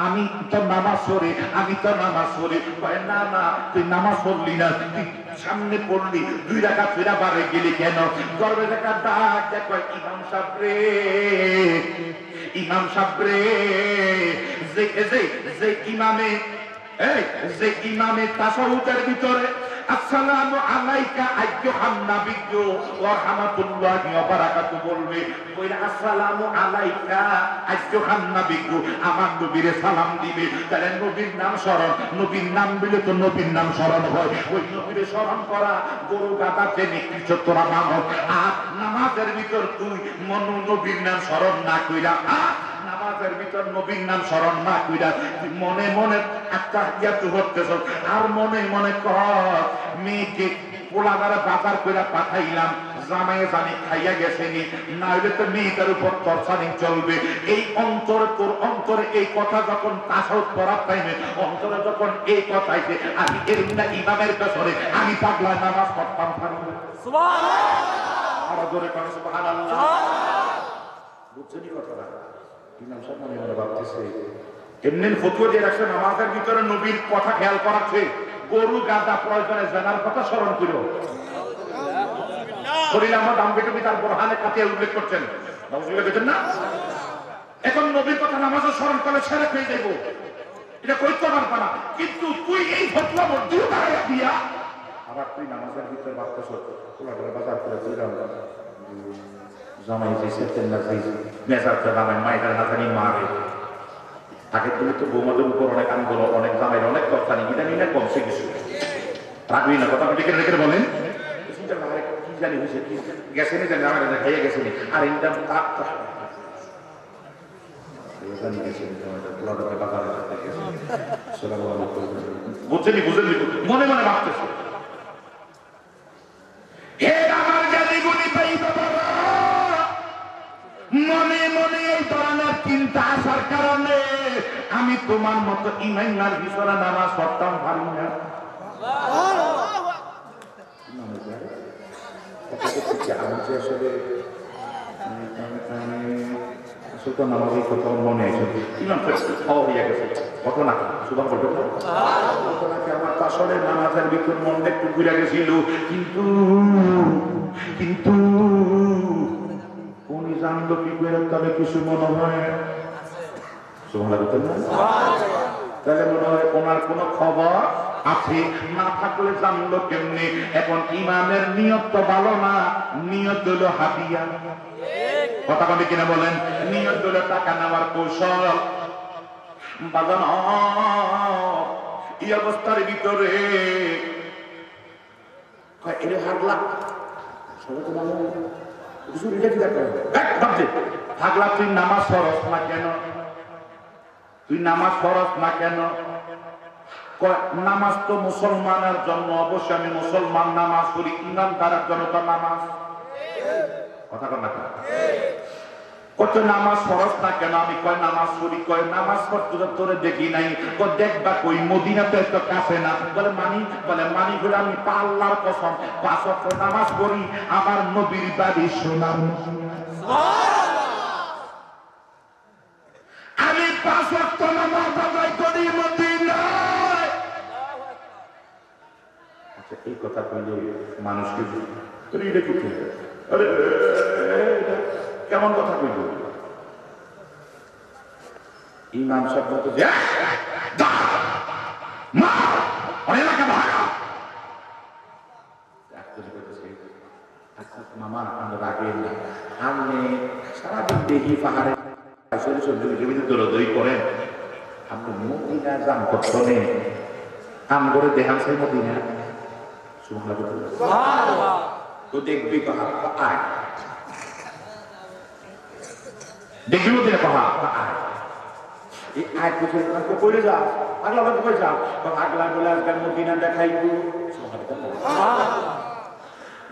আমি তো নামাজ পড়ি, আমি তো নামাজ পড়ি। না না, তুই নামাজ পড়লি না, তুই সামনে পড়লি, 2 রাকাত ফিরা বারে গেলি কেন? দরবেশ একটা ডাক দেখ, ইমাম সাহেব রে, ইমাম সাহেব রে, যে ইমামে তাশাহুদের ভিতরে আসসালামু আলাইকা আইয়ুহান নাবিয়্যু ওয়া রাহমাতুল্লাহি ওয়া বারাকাতুহু বলবে, ওই আসসালামু আলাইকা আইয়ুহান নাবিয়্যু, আমার নবীরে সালাম দিবে। তাহলে নবীর নাম স্মরণ, নবীর নাম দিলে তো নবীর নাম স্মরণ হয়। ওই নবীরে স্মরণ করা গরু গাদা যে নিকৃষ্ট তোরা মানব। আর নামাজের ভিতর তুই নবীর নাম স্মরণ না কইরা, নামাজের ভিতর নবীর নাম স্মরণ না কইরা তুই মনে মনে আত্মাহিয়াতু করতেছ, আর মনে মনে কর মেয়েকে পোলাগারে বাজার কইরা পাঠাইলাম, জামাইয়ে জানি খাইয়া গেছেনি, না হইলে তো মেয়েটার উপর তরসানি চলবে। এই অন্তরে, তোর অন্তরে এই কথা যখন তাসাউদ করার টাইমে অন্তরে যখন এই কথা আইছে, আমি এরকম ইমামের পেছনে আমি পাগলা নামাজ পড়তাম পারবো। সুবহানাল্লাহ, আরো জোরে কোন সুবহানাল্লাহ। বুঝছেন কথাটা? ইমাম সাহেব মনে মনে ভাবতেছে, এমনি ফতোয়া দিয়ে রাখছে নামাজের ভিতরে নবীর কথা খেয়াল করাচ্ছে, গরু গাদা প্রয়োজনে জানার কথা স্মরণ করো। শরীর আমার দাম বেটে তার বোরহানে কাটিয়ে উল্লেখ করছেন না। এখন নবীর কথা নামাজের স্মরণ করলে ছেড়ে পেয়ে যাইব, এটা কইতে পারবা না। কিন্তু তুই এই ফতোয়া মধ্যেও দাঁড়াইয়া দিয়া আবার তুই নামাজের ভিতরে ভাবতেছ বাজার করে দিলাম, জামাই যাইছে তেল্লা যাইছে মেজারটা জামাই মায়ের না জানি মারে। আগে তুমি তো বৌমাদের উপর অনেক আন্দোলন, অনেক জামাইয়ের অনেক কথা নিয়ে জানি না, কমছে কিছু রাখবি না কথা ডেকে ডেকে বলেন। কি জানি হয়েছে, কি গেছে নি জানি, আমার খাইয়া গেছে নি, আর ইনকাম বুঝছেনি, বুঝেননি, মনে মনে ভাবতেছে। মনে মনে এই ধরনের চিন্তা আসার কারণে আমি তোমার মতো ইমানের ভিতরে নামাজ পড়তাম পারি না। নামাজের কথা মনে আছে হইয়া গেছে ঘটনা, সুতরাং ঘটনাকে আমার আসলে নামাজের ভিতর মনটা একটু ঘুরে গেছিল, কিন্তু কিন্তু উনি জানলো কি করে, তবে কিছু মনে হয় তাহলে মনে হয় ওনার কোন খবর আছে, না থাকলে জানলো কেমনি? এখন ইমামের নিয়ত তো ভালো না, নিয়ত হলো হাদিয়া, কথা বলে কিনা বলেন, নিয়ত হলো টাকা নেওয়ার কৌশল। বাজান এই অবস্থার ভিতরে হাগলা হাগলা, তুই নামাজ ফরজ না কেন? তুই নামাজ ফরজ না কেন? নামাজ তো মুসলমানের জন্য, অবশ্যই আমি মুসলমান নামাজ পড়ি, ইমানদারের জন্য তো নামাজ। কথা কর না কত নামাজ ফরজ না কেন? আমি কয় নামাজ পড়ি, কয় নামাজ পড়তে তোরে দেখি নাই, দেখবা কই মদিনাতে তো কাছে না। বলে মানি, বলে মানি বলে আমি আল্লাহর কসম 5 ওয়াক্ত নামাজ পড়ি, আমার নবীর বাড়ি সোনার। মানুষকে এটা কি আরে কেমন কথা কইল ইমাম সাহেব বলতো যে মা এলাকা ভাগা মামা আমরা রাগেন না আপনি সারাদিন দেখি পাহাড়ে জমিতে দৌড়াদৌড়ি করেন আপনি মদিনা যান করতে আম করে দেখান সেই মদিনা তো দেখবি আয় দেখবি মদিনা পাহাড় আয় এই আয় পুজো করে যা আগলা করে যা আগলা বলে আজকাল মদিনা দেখাইব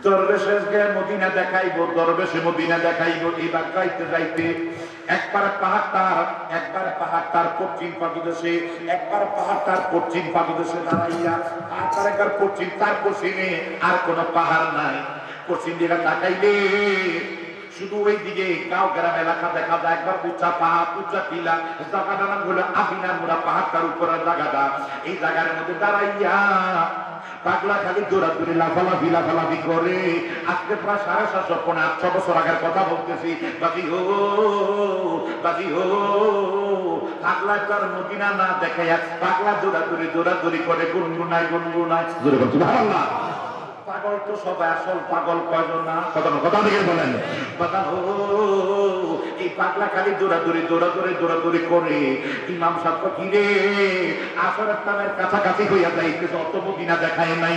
দরবেশের গে মদিনা দেখাইব দরবেশে মদিনা দেখাইব এবার যাইতে যাইতে একবার পাহাড় তার পশ্চিম পাদদেশে একবার পাহাড় তার পশ্চিম পাদদেশে দাঁড়াইয়া আর তার একবার পশ্চিম তার পশ্চিমে আর কোনো পাহাড় নাই পশ্চিম দিকে তাকাইলে শুধু ওই দিকে গাঁও গ্রাম এলাকা দেখা যায় একবার উঁচা পাহাড় উঁচা টিলা জায়গাটার নাম হলো আবিনা মুরা পাহাড়টার উপরে জায়গাটা এই জায়গার মধ্যে দাঁড়াইয়া পাগলা খালি দৌড়াদৌড়ি লাফালাফি করে আজকে প্রায় 750-800 বছর আগের কথা বলতেছি বাজি হো পাগলা তার মদিনা না দেখাইয়া পাগলা দৌড়াদৌড়ি করে গুনগুনায় জোরে বলছি সুবহানাল্লাহ পাগল তো সবাই আসল পাগল কয়জন না কথা দিকে বলেন এই পাগলা খালি দৌড়াদৌড়ি করে ইমাম সাহেব কি রে আসরের টাইমের কাছাকাছি হইয়া যাইতেছে অত মদিনা দেখায় নাই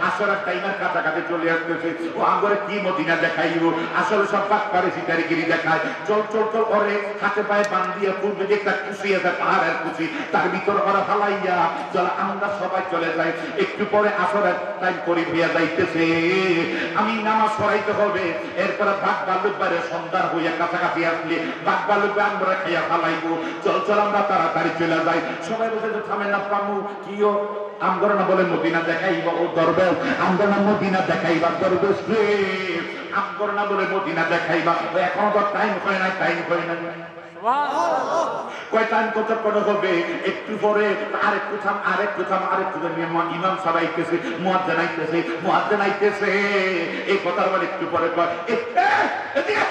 আসরের টাইমের কাছাকাছি চলে আসতেছে ও আগরে কি মদিনা দেখাইব আসলে সব পাক করে শিকারিগিরি দেখায় চল করে হাতে পায়ে বান্ধিয়া পূর্বে যে একটা কুচি আছে পাহাড়ের কুচি তার ভিতর ওরা ফালাইয়া চল আমরা সবাই চলে যাই একটু পরে আসরের টাইম করে হইয়া যাইতেছে আমি নামাজ পড়াইতে হবে এরপরে বাঘ ভাল্লুক বাইরে সন্ধ্যা হইয়া কাছাকাছি আসলে বাঘ ভাল্লুক আমরা খাইয়া ফালাইবো চল আমরা তাড়াতাড়ি চলে যাই সবাই বলতে থামে না পামু কিও আমরা না বলে মদিনা দেখাইবা ও দরবেশ আমরা না মদিনা দেখাইবা দরবেশ রে আমরা না বলে মদিনা দেখাইবা এখনো তো টাইম হয় না কয় টাইম কতক্ষণ হবে একটু পরে আরেকটু থাম ইমাম সাহেব আইতেছে মুয়াজ্জিন আইতেছে এই কথার বলে একটু পরে কয় এদিকে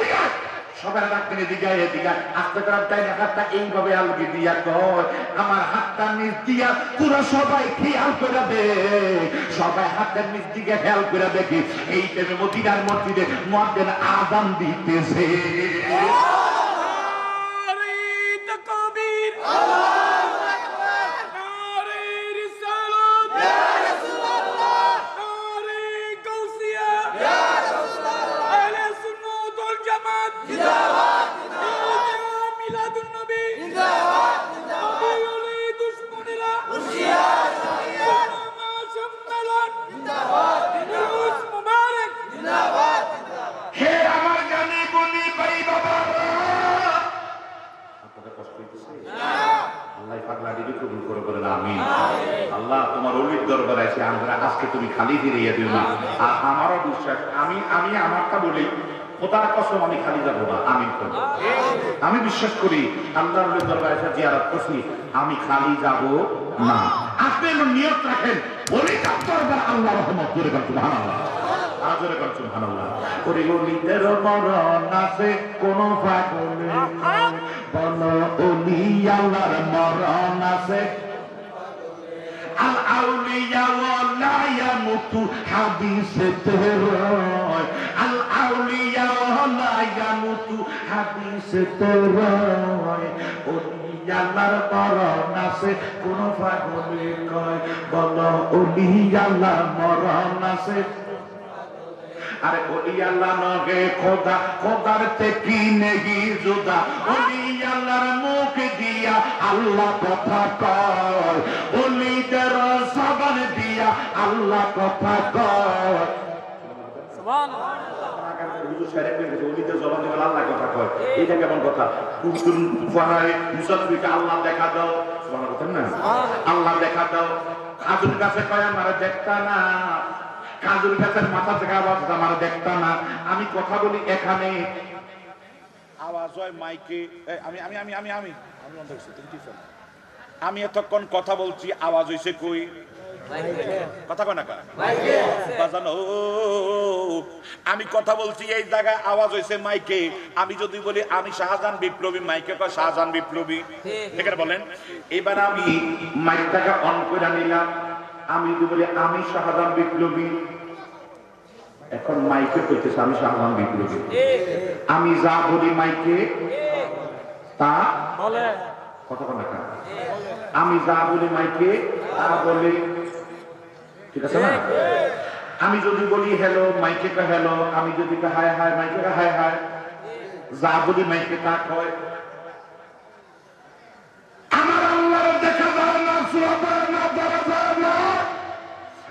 সবার রাখতেন এদিকে আস্তে করে তাই হাতটা এইভাবে আলগি দিয়া কয় আমার হাতটা নিচ দিয়া পুরো সবাই খেয়াল করে দে সবাই হাতের নিচ দিকে খেয়াল করে দেখি এই টাইমে মদিনার মসজিদে মুয়াজ্জিন আযান দিতেছে আল্লাহ তোমার অলির দরবারে আছে আমরা আজকে তুমি খালি ফিরিয়ে দিও না আর আমারও বিশ্বাস আমি আমারটা বলি খোদার কসম আমি খালি যাবো না আমি বিশ্বাস করি আল্লাহর অলির দরবারে এসে জিয়ারত করছি আমি খালি যাব না আপনি নিয়ত রাখেন অলির দরবার আল্লাহ রহমত করে সুবহানাল্লাহ আজরে কর সুবহানাল্লাহ ওরে অলিদের মরণ আছে কোন পাগলে বল অলি আল্লাহর মরণ আছে আল আউলিয়া ওয়ালা ইয়ামুতু হাদিসে তেরয় আল আউলিয়া ওয়ালা ইয়ামুতু হাদিসে তেরয় ওলি আল্লাহর মরণ আছে কোন পাগলে কয় বল ওলি আল্লাহর মরণ আছে আরে ওলি আল্লাহ নগে খোদার থেকে নেহি জুদা ওলি আল্লাহর মুখ দিয়া আল্লাহ কথা কয় ওলিদের জবান দিয়া আল্লাহ কথা কয় এটা কেমন কথা আল্লাহ দেখা দাও না আল্লাহ দেখা দাও খাজুর কাছে কয় আমার দেখতা না কাজুর গাছের মাথা থেকে আওয়াজ আমার দেখতাম না আমি কথা বলি এখানে আওয়াজ হয় মাইকে আমি এতক্ষণ কথা বলছি আওয়াজ হইছে কই কথা কয় না কা বাজানো আমি কথা বলছি এই জায়গায় আওয়াজ হয়েছে মাইকে আমি যদি বলি আমি শাহজাহান বিপ্লবী মাইকে কয় শাহজাহান বিপ্লবী এখানে বলেন এবার আমি মাইকটাকে অন করে নিলাম আমি যদি বলি আমি শাহজাহান বিপ্লবী এখন মাইকে কইতেছে আমি শাহজাহান বিপ্লবী আমি যা বলি মাইকে তা বলে কথা কয় না কা আমি যা বলি মাইকে তা বলে ঠিক আছে না আমি যদি বলি হ্যালো মাইকে কা হ্যালো আমি যদি হায় হায় মাইকে কা হায় হায় যা বলি মাইকে তা কয় আমার আল্লাহর দেখা যায় না ছোঁয়া যায় না ধরা যায় না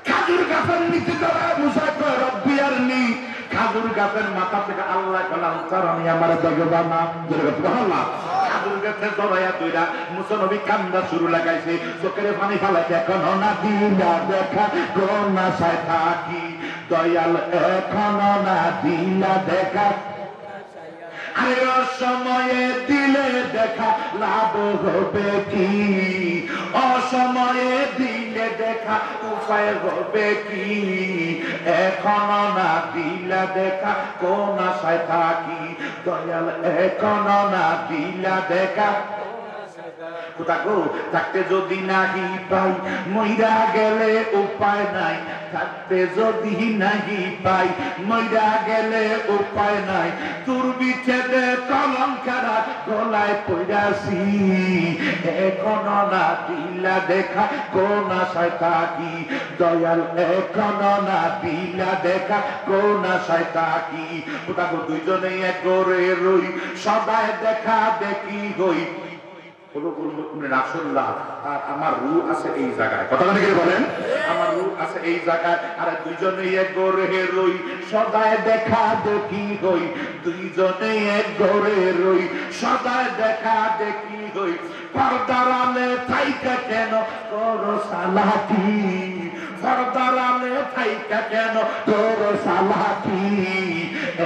খাজুর গাছের নিচে ধরা মুসা কয় রব্বি আরনি খাজুর গাছের মাথা থেকে আল্লাহ কালাম স্যার আমি আমার দেখবা না সুবহানাল্লাহ খাজুর গাছে ধরায়া দুইরা মুসা নবী কান্দা শুরু লাগাইছে চোখের পানি ফালাইছে এখনো না দিলা দেখা কোন আশায় থাকি দয়াল এখনো না দিলা দেখা আরে অসময়ে দিলে দেখা লাভ হবে কি অসময়ে দিলে দেখা উপায় হবে কি এখনো না দিলা দেখা কোন আশায় থাকি দয়াল এখনো না দিলা দেখা থাকতে যদি নাহি পাই মইরা গেলে উপায় নাই থাকতে যদি নাহি পাই মইরা গেলে উপায় নাই তোর বিচ্ছেদে কলম খারা গলায় পড়াছি এখনো না দিলা দেখা কোন আশায় থাকি দয়াল এখনো না দিলা দেখা কোন আশায় থাকি দুইজনে এক করে রই সবাই দেখা দেখি হই আমার রূহ আছে এই জায়গায় কথা বলেন আমার রূহ আছে এই জায়গায় আর দুইজনে এক গড়ে রই সদায় দেখা দেখি হই দুইজনে এক গড়ে রই সদায় দেখা দেখি হই পর্দার আলে থাইকা কেন করো সালাতি পর্দার আলে থাইকা কেন করো সালাতি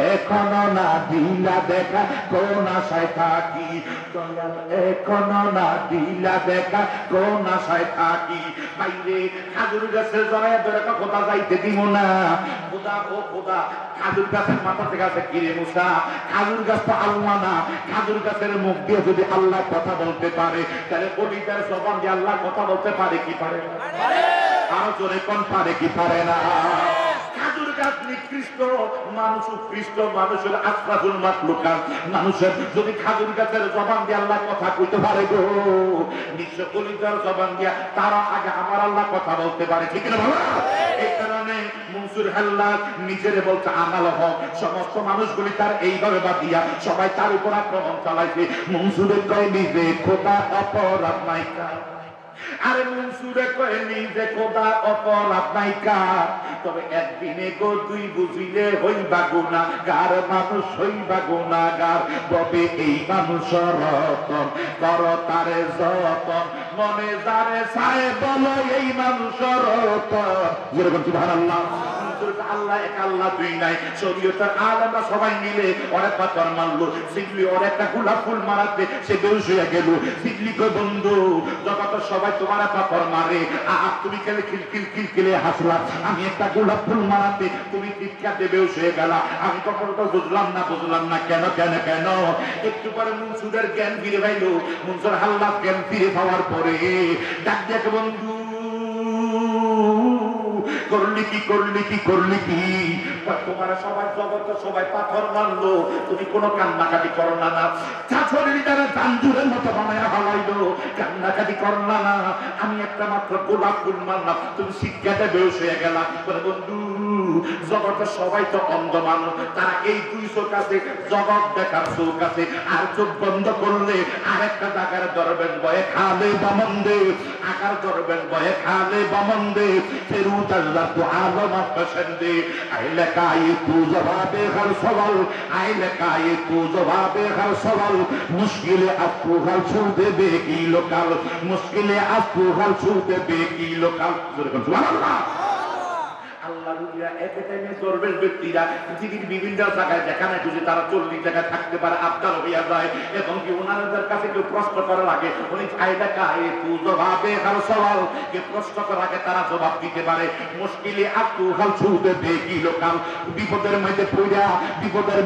এখনো না দিলা দেখা কোন আশায় থাকি এখনো না দিলা দেখা কোন আশায় থাকি বাইরে খাজুর গাছের জড়ায় বেড়াকা খোদা যাইতে দিব না খোদা ও খোদা খাজুর গাছের মাথা থেকে আছে কিরে মুসা খাজুর গাছ তো আল্লাহ না খাজুর গাছের মুখ দিয়ে যদি আল্লাহ কথা বলতে পারে তাহলে কলিজার জবান দিয়ে আল্লাহ কথা বলতে পারে কি পারে আরো জোরে কোন পারে কি পারে না খাজুর গাছ নিকৃষ্ট মানুষ উৎকৃষ্ট মানুষের আশরাফুল মাখলুকাত মানুষের যদি খাজুর গাছের জবান দিয়ে আল্লাহ কথা কইতে পারে গো নিশ্চয় কলিজার জবান দিয়া তারা আগে আমার আল্লাহ কথা বলতে পারে ঠিক না বাবা এই কারণে মনসুর হাল্লাদ নিজেরে বলতে আমাল হক সমস্ত মানুষগুলি তার এইভাবে বাদ দিয়া সবাই তার উপর আক্রমণ চালাইছে মনসুরের কয় নিজে খোদা অপরাধ নাইকা আরে মনসুরে কয় নিজে খোদা অপরাধ নাইকা তবে একদিনে গো তুই বুঝিলে হইবা গুনাহগার মানুষ হইবা গুনাহগার তবে এই মানুষের রতন কর তারে যতন মনে যারে চায় বলো এই মানুষের রতন যেরকম সুবহানাল্লাহ আল্লাহ এক আল্লাহ দুই নাই শরীয়তের আলেমরা সবাই মিলে অনেক পাথর মারলো সিগলি ওর একটা গোলাপ ফুল মারাতে সে বেহুশ হয়ে গেল সিগলি কই বন্ধু জগৎ সবাই তোমার পাথর মারে তুমি খেলে খিলখিল খিলখিলে হাসলা আমি একটা গোলাপ ফুল মারাতে তুমি চিৎকার দিয়ে বেহুশ হয়ে গেলা আমি কখনো তো বুঝলাম না কেন কেন কেন একটু পরে মনসুরের জ্ঞান ফিরে পাইলো মনসুর হাল্লাদ জ্ঞান ফিরে পাওয়ার পরে ডাক দেখে বন্ধু করলি কি তোমার সবাই জগৎ সবাই পাথর মারলো তুমি কোনো কান্নাকাটি করো না চাচরের দ্বারা তান্দুরের মতো বানায় হালাইলো কান্নাকাটি করো না আমি একটা মাত্র গোলাপ ফুল মারলাম তুমি শিক্ষাতে বেউস হয়ে গেলা বন্ধু জগতের সবাই তো অন্ধ মানুষ তারা এই দুই চোখ আছে জগৎ দেখার চোখ আছে আর চোখ বন্ধ করলে আর একটা জায়গার ধরবেন বয়ে খালে বামন্দে আকার ধরবেন বয়ে খালে বামন্দে ফেরুত আল্লাহ তো আলম পছন্দে আইলে কায়ে তু জবাবে হর সওয়াল আইলে কায়ে তু জবাবে হর সওয়াল মুশকিলে আপু হর ছুদে বেকি লোকাল মুশকিলে আপু হর ছুদে বেকি লোকাল সুবহানাল্লাহ আল্লাহ রুজিরা একই টাইমে দরবেশ ব্যক্তিরা পৃথিবীর বিভিন্ন জায়গায় যেখানে খুশি তারা 40 জায়গায় থাকতে পারে, আবদার হইয়া যায়, এবং কি ওনাদের কাছে কেউ প্রশ্ন করার আগে উনি চাইদা কায়ে তু জবাবে হার সওয়াল, কে প্রশ্ন করার আগে তারা জবাব দিতে পারে। মুশকিলে আপু হাল ছুটে দেখি লোকাল, বিপদের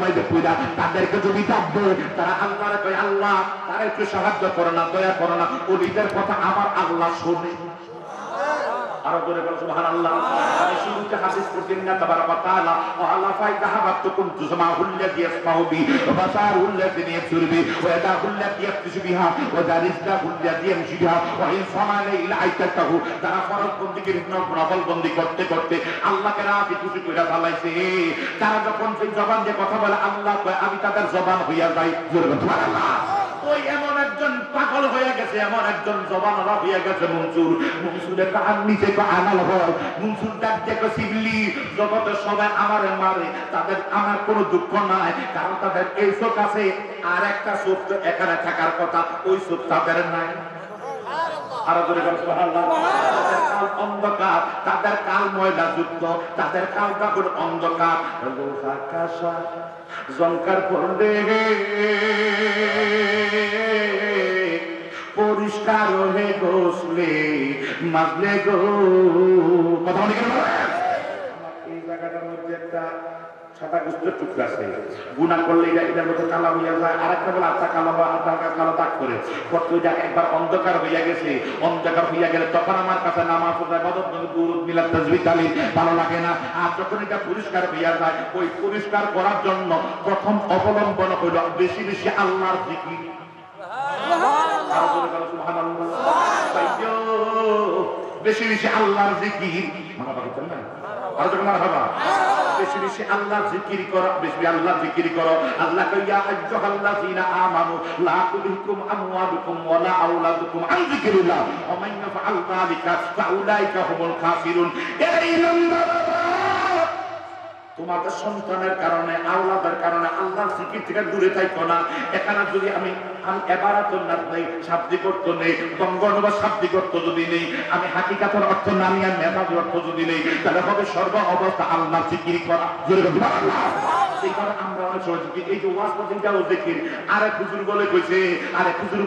মধ্যে পড়া তাদেরকে যদি ডাকবে তারা আল্লাহরে কয় আল্লাহ তারা একটু সাহায্য করো না, দয়া করো না, ওদের কথা আমার আল্লাহ শোনে। আরো জোরে বলো সুবহানাল্লাহ। আমি শুরুতে হাদিস পড়ছি না তাবারাকা তাআলা ওয়া আলা ফাইদা হাবাতুকুম তুসমাউল্লাযী ইয়াসমাউ বি ওয়া বাসারুল্লাযী ইয়াবসুরু বি ওয়া ইয়াদাহুল্লাযী ইয়াবতিশু বিহা ওয়া দারিজকাহুল্লাযী ইয়ামশু বিহা ওয়া ইন সামালা ইলা আইতাতাহু, তারা ফরজ বন্দিকে নফল বন্দি করতে করতে আল্লাহকে রাজি খুশি কইরা চালাইছে। তারা যখন সেই জবান দিয়ে কথা বলে আল্লাহ কয় আমি তাদের জবান হইয়া যাই। জোরে বলো সুবহানাল্লাহ। ওই এমন একজন পাগল হয়ে গেছে, এমন একজন জবানওয়ালা হয়ে গেছে মনসুরের কান নিচে আনাল হয়। মনসুর ডাক দেখো শিবলি জগতের সবাই আমারে মারে, তাদের আমার কোনো দুঃখ নাই, কারণ তাদের এই চোখ আছে, আর একটা চোখ তো এখানে থাকার কথা, ওই চোখ তাদের নাই। আরো জোরে বলো সুবহানাল্লাহ। তাদের কাল অন্ধকার, তাদের কাল ময়লা যুক্ত, তাদের কাল কাপড় অন্ধকার। আকাশা জঙ্কার পড়ে পরিষ্কার হয়ে গোসলে মাজলে গো। কথা বলে কেন? এই জায়গাটার মধ্যে একটা সাদা গোস্তের টুকরা আছে, গুণা করলে এটার মধ্যে কালা হইয়া যায়, আর একটা বলে আটটা কালো হয়, আটটা কালো দাগ করে ওইটা একবার অন্ধকার হইয়া গেছে। অন্ধকার হইয়া গেলে তখন আমার কাছে নামাজ ইবাদত দুরূদ মিলাদ তাসবিহ তাহলিল ভালো লাগে না। আর যখন এটা পরিষ্কার হইয়া যায়, ওই পরিষ্কার করার জন্য প্রথম অবলম্বন হইল বেশি বেশি আল্লাহর জিকির। বেশি বেশি আল্লাহর জিকির, আর যখন মারহাবা বেশি বেশি আল্লাহ জিকির করো, বেশি আল্লাহ জিকির করো। আল্লাহ কইয়া আইয়ুহাল্লাযীনা আমানু লা তুলহিকুম আমওয়ালুকুম ওয়ালা আওলাদুকুম আন যিকরিল্লাহ ওয়া মান ইয়াফআল যালিকা ফাউলাইকা হুমুল কাফিরুন। এই ইমানদাররা তোমাদের সন্তানের কারণে আওলাদের কারণে আল্লাহর জিকির থেকে দূরে থাকো না। এখানে যদি আমি এবারাতুন নাস নেই, শাব্দিক অর্থ নেই, বঙ্গন বা শাব্দিক অর্থ যদি নেই, আমি হাকিকাতের অর্থ না নিয়ে মেধাবী অর্থ যদি নেই, তাহলে হবে সর্ব অবস্থা আল্লাহর জিকির করা। জোরে বলুন সুবহানাল্লাহ। এই কারণে আমরা অনেক সময় জিকির, এই যে ওয়াজ পর্যন্ত জিকির, আরেক হুজুর বলে কইছে, আরেক হুজুর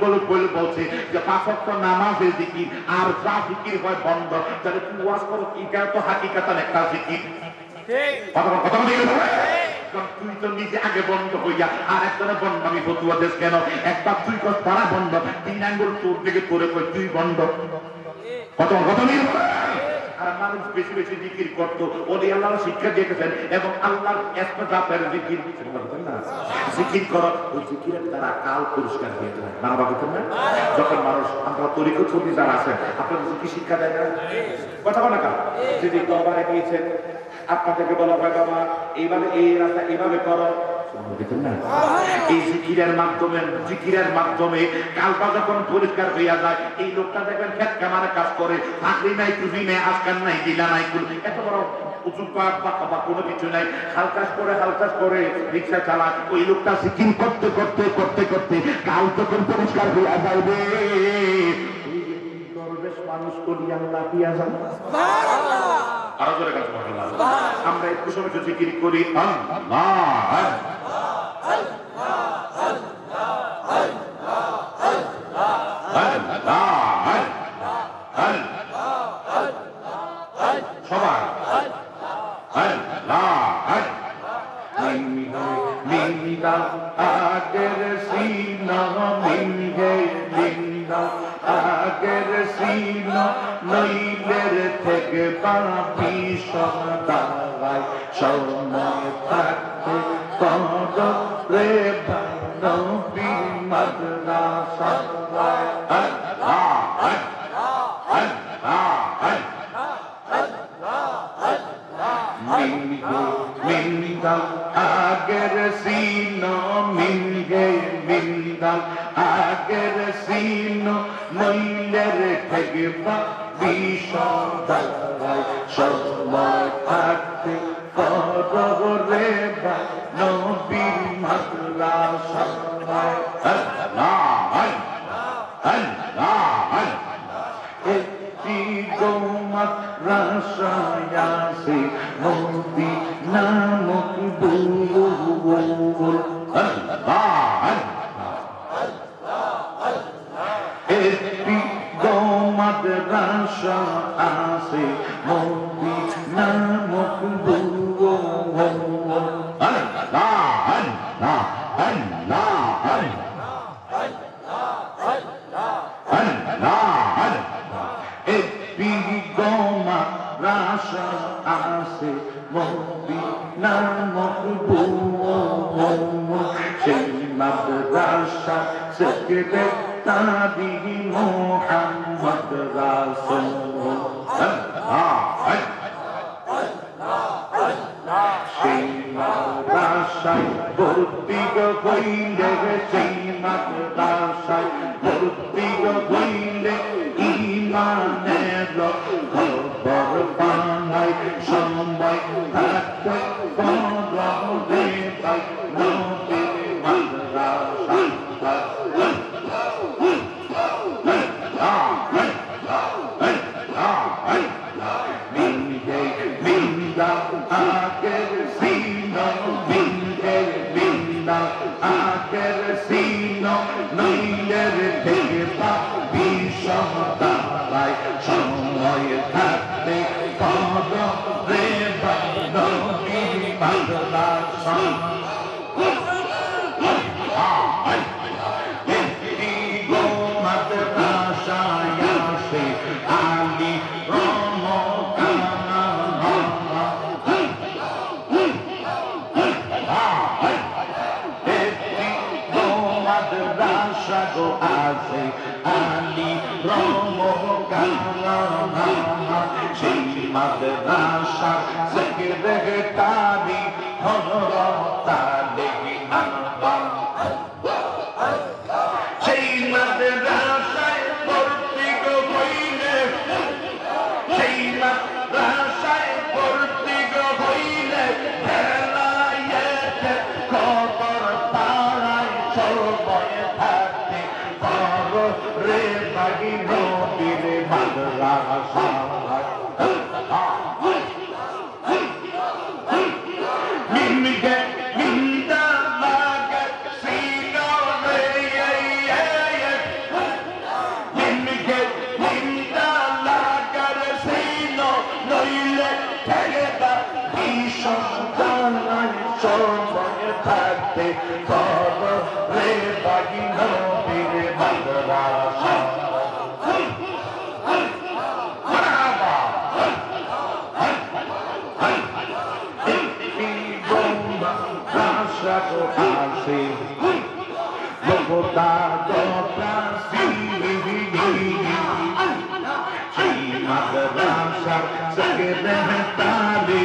বলছে যে পাঁচ ওয়াক্ত নামাজের জিকির আর যা জিকির হয় বন্ধ, তাহলে তুমি ওয়াজ করো, এটা তো হাকিকাতের একটা জিকির। তুই তো নিজে আগে বন্ধ হইয়া আর একজনে বন্ধ, আমি ফতুয়া দেশ কেন? একবার তুই কর তারা বন্ধ, 3 আঙ্গুল তোর থেকে তোরে কই তুই বন্ধ। কত নেই। আর মানুষ বেশি বেশি জিকির করতো, ওলি আল্লাহ শিক্ষা দিয়েছেন, এবং আল্লাহর জাতের জিকির না জিকির করো, ওই জিকিরের দ্বারা কাল পরিষ্কার হয়ে যায়। না বাবা না? যখন মানুষ আমরা তরিকত করি যারা আছেন, আপনাদের জিকির শিক্ষা দেয় না? কথা বলে কাল যদি দরবারে গিয়েছেন, আপনাদেরকে বলা হয় বাবা এইভাবে এই রাস্তা এইভাবে করো, এই জিকিরের মাধ্যমে কালবা যখন পরিষ্কার হইয়া যায়, এই লোকটা দেখবেন খেত কামারে কাজ করে, চাকরি নাই, টুপি নেই, আজকাল নাই, দিলা নাই, এত বড় উঁচু বা কোনো কিছু নাই, হালকাস করে রিক্সা চালায়। ওই লোকটা জিকির করতে করতে করতে করতে কাল যখন পরিষ্কার হইয়া যাবে, দরবেশ মানুষ করি আল্লাহ পিয়া যান। আরো জোরে কাজ করতে হবে। আমরা একটু সময় জিকির করি আল্লাহ সবাই আগের সিনা মিনগে জিন্দা আগের সিনা নইলের থেকে বাপি সদায় সময় থাকতে কর রে নবী মাদ্রাসা। আগের সিনো মিনগে মিন্দা আগের সিনো নইলের ঠেকবা বিষদায় সময় থাকতে কর রে নবী মাদ্রাসা। একটি গৌমাত রাসায়াসি একটি মাদ্রাসা আছে মন্দির নামক দুয়ো আল্লাহ আল্লাহ আল্লাহ আল্লাহ একটি মাদ্রাসা আছে মন্দির নামক দুয়ো সেই মাদ্রাসা সেক্রেটারি মোহাম্মদ রাসূলুল্লাহ সেই মাদ্রাসায় ভর্তি হইলে সেই মাদ্রাসায় ভর্তি হইলে ঈমানের খবর পায় সময় থাকতে পরবে পাই নবীর মাদ্রাসায় সময় থাকতে রে মাদ্রাসা মাদ্রাসায় আসে আলী মাদ্রাসা গো আছে আলী সেই মাদ্রাসা সেক্রেটারি হযরত আলী সেই মাদ্রাসায় ভর্তি হইলে সেই মাদ্রাসায় ভর্তি হইলে হেলায়েতের খবর পাড়ায় সময় থাকতে পারো রে বাগি নবীর মাদ্রাসা মিনকে মিন্দা লাগে সিনো রে মিনকে মিন্দা লাগে সিনো নইলে ঠেকেটা ভীষণ জানায় সময় থাকতে পারো রে বাগি নবীর মাদ্রাসা আসে লোকটা সেই মাদ্রাসার সেক্রেটারি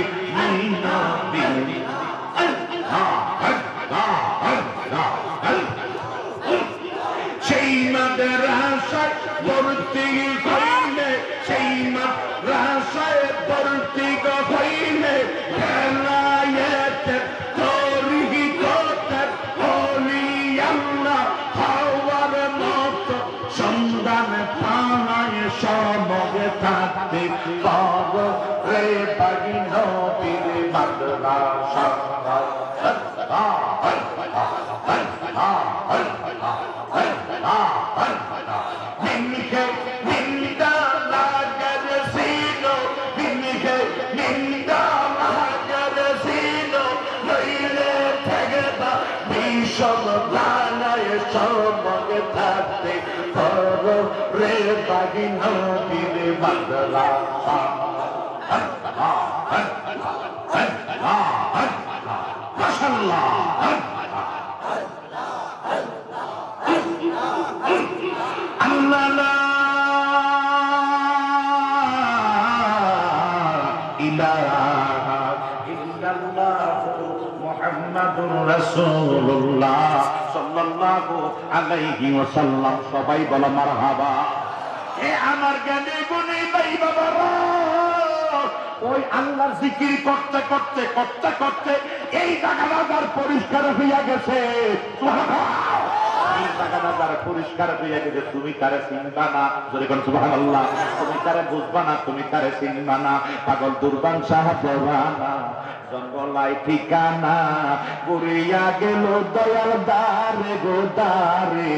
সেই মাদ্রাসায় ভর্তি হইলে সেই মাদ্রাসায় ভর্তি হইলে হেলায়েতের তরিকতের ওলি আল্লাহ হওয়ার মতো সন্ধান পায় সময় থাকতে পারো রে বাগি নবীর মাদ্রাসা মিনকে মিন্দা লাগার সিনো মিনকে মিন্দা লাগার সিনো নইলে ঠেকেটা ভীষণ জানায় সময় থাকতে পারো রে বাগি নবীর মাদ্রাসা মাশাআল্লাহ আল্লাহ ইলাহা ইল্লাল্লাহ মুহাম্মাদুর রাসূলুল্লাহ সাল্লাল্লাহু আলাইহি ওয়াসাল্লাম সবাই বলো মারহাবা এ আমার জ্ঞানী গুণী ভাই বাবারা ওই আল্লাহর জিকির করতে করতে করতে করতে এই জায়গাটা পরিষ্কার হইয়া গেছে পরিষ্কার হইয়া গেছে তুমি তারে চিনবা না যদি কোন সুবহানাল্লাহ তুমি তারে বুঝবা না তুমি তারে চিনবা না পাগল দুর্বান সাহাবা জঙ্গলাই ঠিকানা পুরিয়া গেল দয়াল দারে গো দারে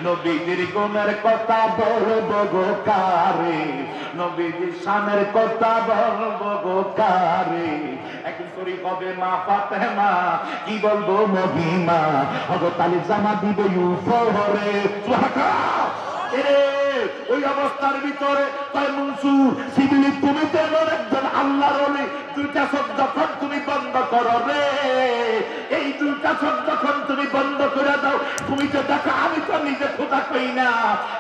নবীজির গুণের কথা বলবো গো কারে নবীজির শানের কথা বলবো গো কারে একদিন তোরই হবে মা ফাতেমা কি বলবো মহিমা হযরত আলী জামা দিবে ইউফরে ওই অবস্থার ভিতরে কয় মনসুর সিবিলি তুমি তেমন একজন আল্লাহর ওলি দুইটা চোখ যখন তুমি বন্ধ করো রে এই দুইটা চোখ যখন তুমি বন্ধ করে দাও তুমি তো দেখো আমি তো নিজে খোদা কই না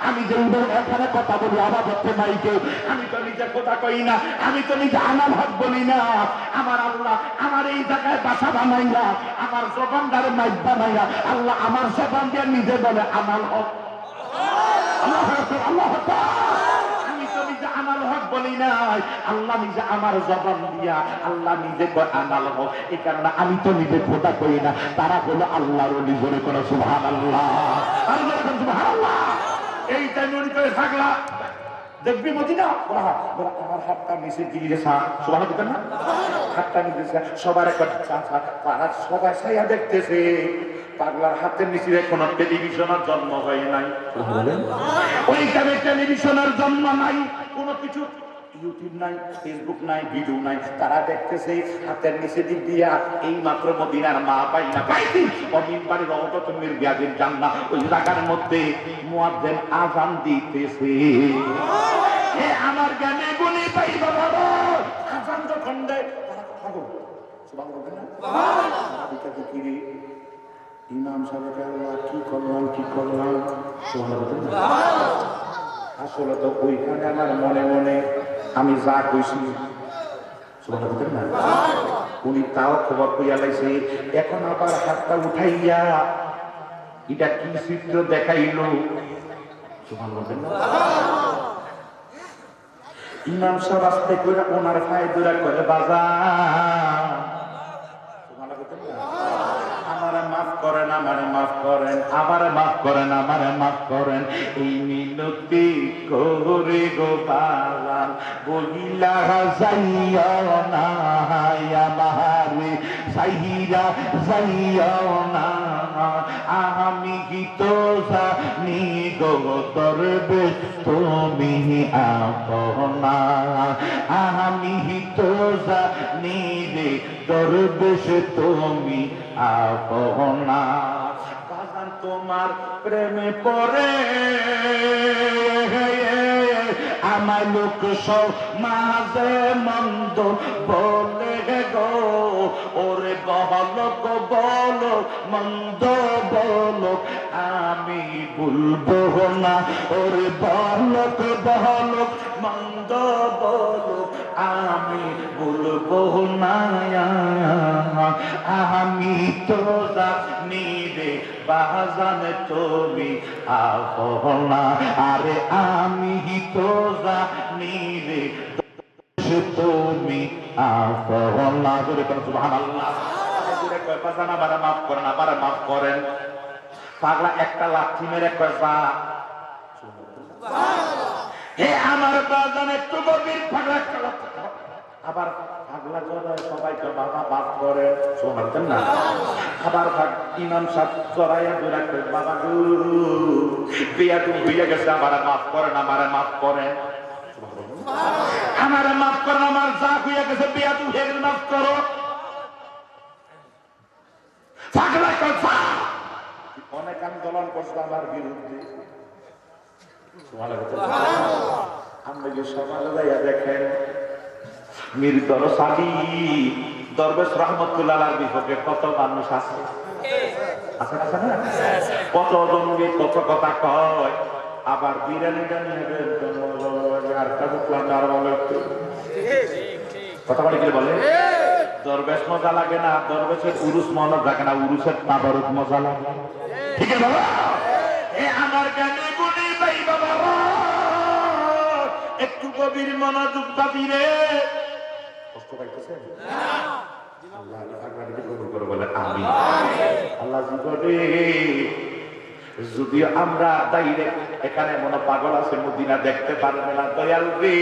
আমি যে এখানে কথা বলি আবার হচ্ছে মাইকে আমি তো নিজে খোদা কই না আমি তো নিজে আনাল হক বলি না আমার আল্লাহ আমার এই জায়গায় বাসা বানাইলা আমার জবানদারে মাইক বানাইলা আল্লাহ আমার জবান দিয়ে নিজে বলে আনাল হক আমি তো নিজে আনাল হক বলি নাই আল্লাহ নিজে আমার জবান দিয়া আল্লাহ নিজে আনাল হক এই কারণে আমি তো নিজে খোদা কই না তারা হলো আল্লাহর ওলি বলে কোন সুবহানাল্লাহ আর বলে সুবহানাল্লাহ এই টাইমে করে থাকলা দেখবি মদিনা আমার হাতটা নিচে দিয়ে সুবহানাল্লাহ না হাতটা নিচে সবার একটা তারা সবাই ছায়া দেখতেছে পাগলার হাতের নিচে কোনো টেলিভিশনের জন্ম হয় নাই ওইখানে টেলিভিশনের জন্ম নাই কোনো কিছু ইউটিউব নাই ফেসবুক নাই ভিডিও নাই তারা দেখতেছে হাতের নিচে দিক দিয়া এই মাত্র মদিনার মা পাই না পাইছি অমিনবাড়ি রহমতুল্লাহির বিয়াদের জান্নাত ওই জায়গার মধ্যে মুয়াজ্জিন আযান দিতেছে এ আমার গানে গুনি পাই বাবা আযান যখন দেয় সুবহানাল্লাহ কি ইমাম সাহেবকে আল্লাহ কি করলাম আসলে তো ওইখানে আমার মনে মনে আমি যা কইছি না উনি তাও খবর কইয়া লাইছে এখন আবার হাতটা উঠাইয়া এটা কি চিত্র দেখাইল ইমাম সাহেব আস্তে করে ওনার পায়ে দূরা করে বাজার আমারে মাফ করেন আমারে মাফ করেন এই মিনতি করে গো বালাল বলিলা যাইও না আমারে সাইরা যাইও না আমি তো জানি গো দরবেশ তুমি আপনা আমি তো জানি রে দরবেশ তুমি আপনা বাজান তোমার প্রেমে পড়ে আমার লোক সমাজে মন্দ বলে গো ওরে বহলক বলো মন্দ বলো আমি বলবো না ওরে বহলক মন্দ বলো আমি বলবো না আমি তো জানি রে বাজান তুমি আপনা আরে আমি তো জানি রে তুমি আপনা জোরে কোন সুবহানাল্লাহ জোরে কয় বাজান আমারে মাফ করেন পাগলা একটা লাঠি মেরে কয় যা হে আমার বাজান একটু গভীর পাগলা আবার পাগলা জড়ায় সবাইকে বাবা মাফ করে শোনাতেন না আবার ইমাম সাহেব জড়াইয়া জোড়া করে বাবা গো বিয়া তুমি হইয়া গেছে আমারে মাফ করেন আমার যা হইয়া গেছে বিয়া তুমি হয়ে গেলে মাফ করো পাগলা কথা অনেক আন্দোলন করছে আমার বিরুদ্ধে আমরা যে সমাজে যাইয়া দেখেন মীর দরসালি দরবেশ রহমতুল্লাহ বিপক্ষে কত মানুষ আছে না কত জনকে কত কথা কয় আবার বিরিয়ানি কথা বলে কি বলে দরবেশ মজা লাগে না দরবেশের উরুস মজা লাগে না উরুসের তাবারুক মজা লাগে ঠিক আছে বাবা আমার গানে গুনি ভাই বাবা একটু গভীর মনোযোগ দাবি রে কষ্ট পাইতেছেন আল্লাহ আগরাকে কবুল করে বলে আমিন আল্লাহ জীবনে যদি আমরা ডাইরেক্ট এখানে মনে পাগল আছে মদিনা দেখতে পারবে না দয়াল রে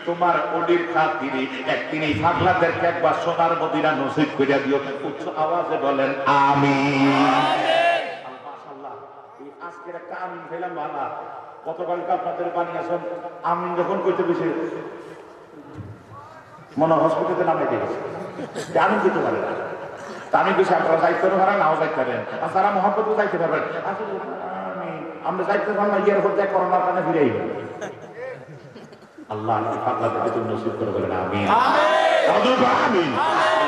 তোমার ওলির খাতিরে একদিন এই পাগলাদেরকে একবার সোনার মদিনা নসিব করে দিও। উচ্চ আওয়াজে বলেন আমিন। মাশাআল্লাহ, এই আজকের একটা আমিন ফেলাম বাবা। গতকালকে আপনাদের বানিয়েছেন আমিন যখন কইতে বেশি মনে হসপিটালে নামে দিয়েছে আমিন দিতে পারে না। তা আমি বেশি আপনারা যাইতে পারেন, নাও যাইতে পারেন, আর যারা মহাব্বতও যাইতে পারবেন। আমরা যাইতে পারলাম না, ইয়ার পর্যায়ে করোনার কারণে ফিরে আইবেন। আল্লাহ আপনাদের তুমি নসিব করে বলেন আমিন। আমিন।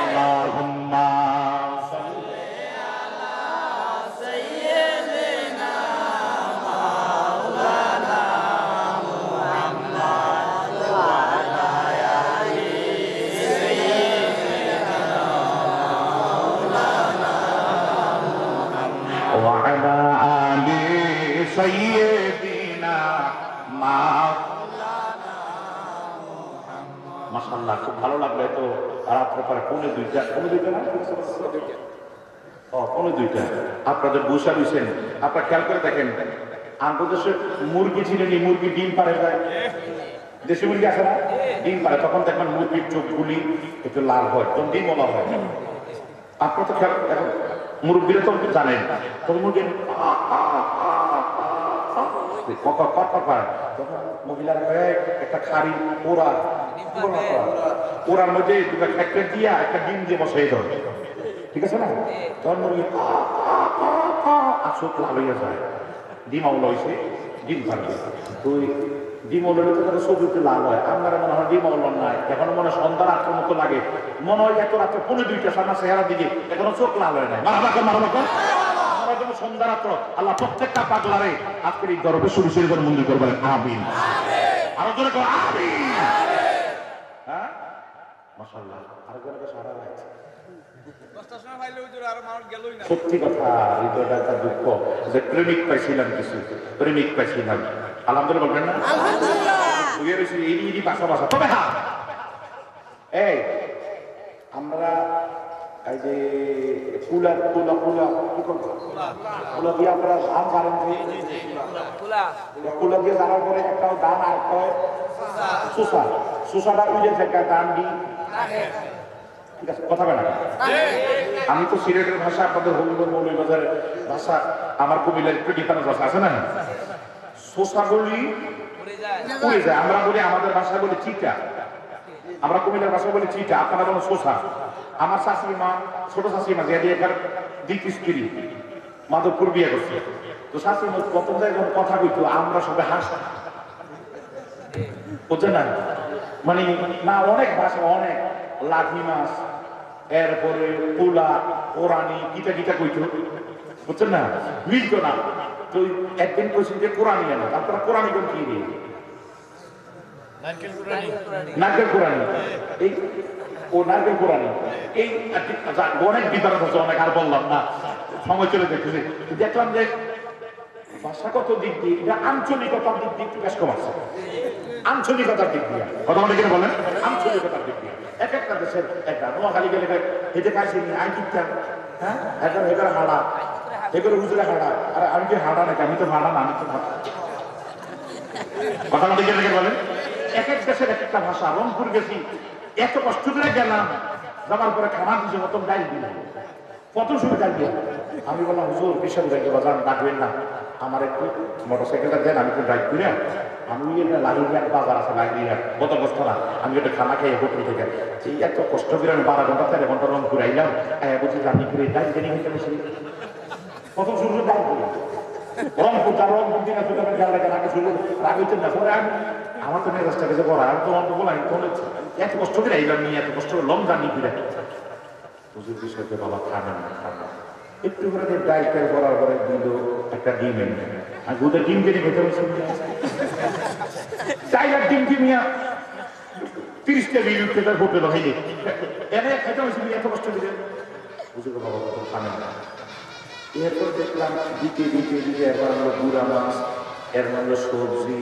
আল্লাহুম্মা সাল্লি আলা সাইয়্যিদিনা মাওলানা মুহাম্মদ ওয়া আলা আলি সাইয়্যিদিনা মাওলানা মুহাম্মদ ওয়া আলা আলি সাইয়্যিদিনা মাওলানা। মাশাআল্লাহ, খুব ভালো লাগলো। তো রাত্রে পরে পৌনে দুইটা না পৌনে দুইটা আপনাদের বসা দিয়েছেন। আপনারা খেয়াল করে দেখেন, আন্তর্দেশে মুরগি ছিলেন, মুরগি ডিম পারে যায়, দেশি মুরগি আছে না, ডিম পারে, তখন দেখবেন মুরগির চোখগুলি একটু লাল হয়, তখন ডিম বলা হয়। আপনারা তো খেয়াল এখন মুরব্বীরা তো জানেন, তখন মুরগি মহিলারা একটা খাড়ি ওরার মধ্যে দুটো একটা দিয়া একটা ডিম দিয়ে বসাই ধরে, ঠিক আছে না? তখন মুরগি চোখ লাল হইয়া যায়, ডিম আউল হয়েছে, ডিম থাকবে। তো ডিম আউল হলে তো তাদের চোখ লাল হয়। আপনারা মনে হয় ডিম আউল নাই, এখনো মনে হয় সন্ধ্যা রাত্রের মতো লাগে, মনে হয় এত রাত্রে পৌনে দুইটা সামনে চেহারা দিকে এখনো চোখ লাল হয় নাই। সন্ধ্যা রাত্র আল্লাহ প্রত্যেকটা পাগলারে আজকের এই গর্বে শুরু শুরু করে মন্দির করবেন আমিন। আরো জোরে করো আমিন। হ্যাঁ মাশাআল্লাহ, আরো জোরে করে সারা রাত সত্যি কথা। হৃদয়টা একটা দুঃখ যে প্রেমিক পাইছিলাম, কিছু প্রেমিক পাইছিলাম, আলহামদুলিল্লাহ বলবেন না? বাসা বাসা। তবে হ্যাঁ, এই আমরা এই যে কুলা কুলা কুলা কি করবো, কুলা দিয়ে আপনারা ধান জানেন, কুলা দিয়ে জানার পরে একটা ধান আর শোষা, শোষাটা উঠে থেকে ধান দিই, ঠিক আছে? কথা বলে না, আমি তো সিলেটের ভাষা, আপনাদের হলুদের মৌলভীবাজারের ভাষা, আমার কুমিল্লার একটু ডিফারেন্স ভাষা আছে না? শোষাগুলি উড়ে যায়, আমরা বলি আমাদের ভাষায় বলি চিটা, আমরা কুমিল্লার ভাষায় বলি চিটা, আপনারা বলেন শোষা। আমার শাশুড়ি মা, ছোট শাশুড়ি মা, যে এখানে দ্বিতীয় স্ত্রী, মাধবপুর বিয়ে করছে। তো শাশুড়ি মা প্রথম যখন কথা কইতো আমরা সবাই হাসতাম, বুঝছেন না? মানে না, অনেক ভাষা, অনেক লাঠি মাছ, এরপরে পোলা কোরআনি গীতা গীতা কইতো, বুঝছেন না? মিলতো না। তো একদিন কইছেন যে কোরআনি না, তারপরে কোরআনি কোন কি দিয়ে নারকেল কোরআনি, এই ও নারকেল কোরআনি, এই অনেক বিতরণ হচ্ছে, অনেক আর বললাম না, সময় চলে দেখতেছি। দেখলাম যে ভাষাগত দিক দিয়ে এটা আঞ্চলিকতার দিক দিয়ে একটু বেশ কম আছে, আঞ্চলিকতার দিক দিয়ে কথা বলে কিনা বলেন, আঞ্চলিকতার দিক দিয়ে এক একটা দেশের একটা নোয়াখালী গেলে হেঁটে খাইছি আই কিনতাম, হ্যাঁ এখন এবার হাড়া, এগুলো হুজুরে হাড়া, আর আমি কি হাড়া নাকি? আমি তো হাড়া না, আমি তো কথা বলে কিনা বলেন। এক এক দেশের এক একটা ভাষা। রংপুর গেছি, এত কষ্ট করে গেলাম, যাবার পরে খানা দিয়েছে মতন ডাইল দিল, কত সময় ডাইল দিয়ে আমি বললাম হুজুর বিশাল ডাইল বাজার ডাকবেন না, আমার একটু মোটরসাইকেলটা দেন, আমি একটু ড্রাইভ করে আমি লাহিঘাট বাজার আছে, লাহিঘাট গত কষ্ট না, আমি একটা খানা খেয়ে হোটেল থেকে এই এত কষ্ট করে আমি 12 ঘন্টা 13 ঘন্টা রংপুর আইলাম, বলছি জানি করে ডাইল জেনে হয়েছে বেশি, প্রথম শুরু ডাইল করি রংপুর, তার রংপুর দিন আগে শুরু রাগ হইতেন না, পরে আমি আমার তো মেজাজটা কিছু করা, আমি তো অন্ত বলাই, এত কষ্ট করে আইলাম নিয়ে, এত কষ্ট করে লং জার্নি ফিরে হুজুর বিষয়কে বাবা খাবেন না, খাবেন একটু করে ডাইল টাইল করার পরে দিল একটা ডিম এনে, আর দুধের ডিম কিনে খেতে হয়েছে, চাইলার ডিম কিনিয়া 30টা বিল উঠতে তার হোটেল হয়নি, এনে খেতে হয়েছে, এত কষ্ট করে হুজুর বাবা খাবেন না। এরপর দেখলাম দিতে দিতে দিতে এরপর আমরা গুঁড়া মাছ, এর মধ্যে সবজি,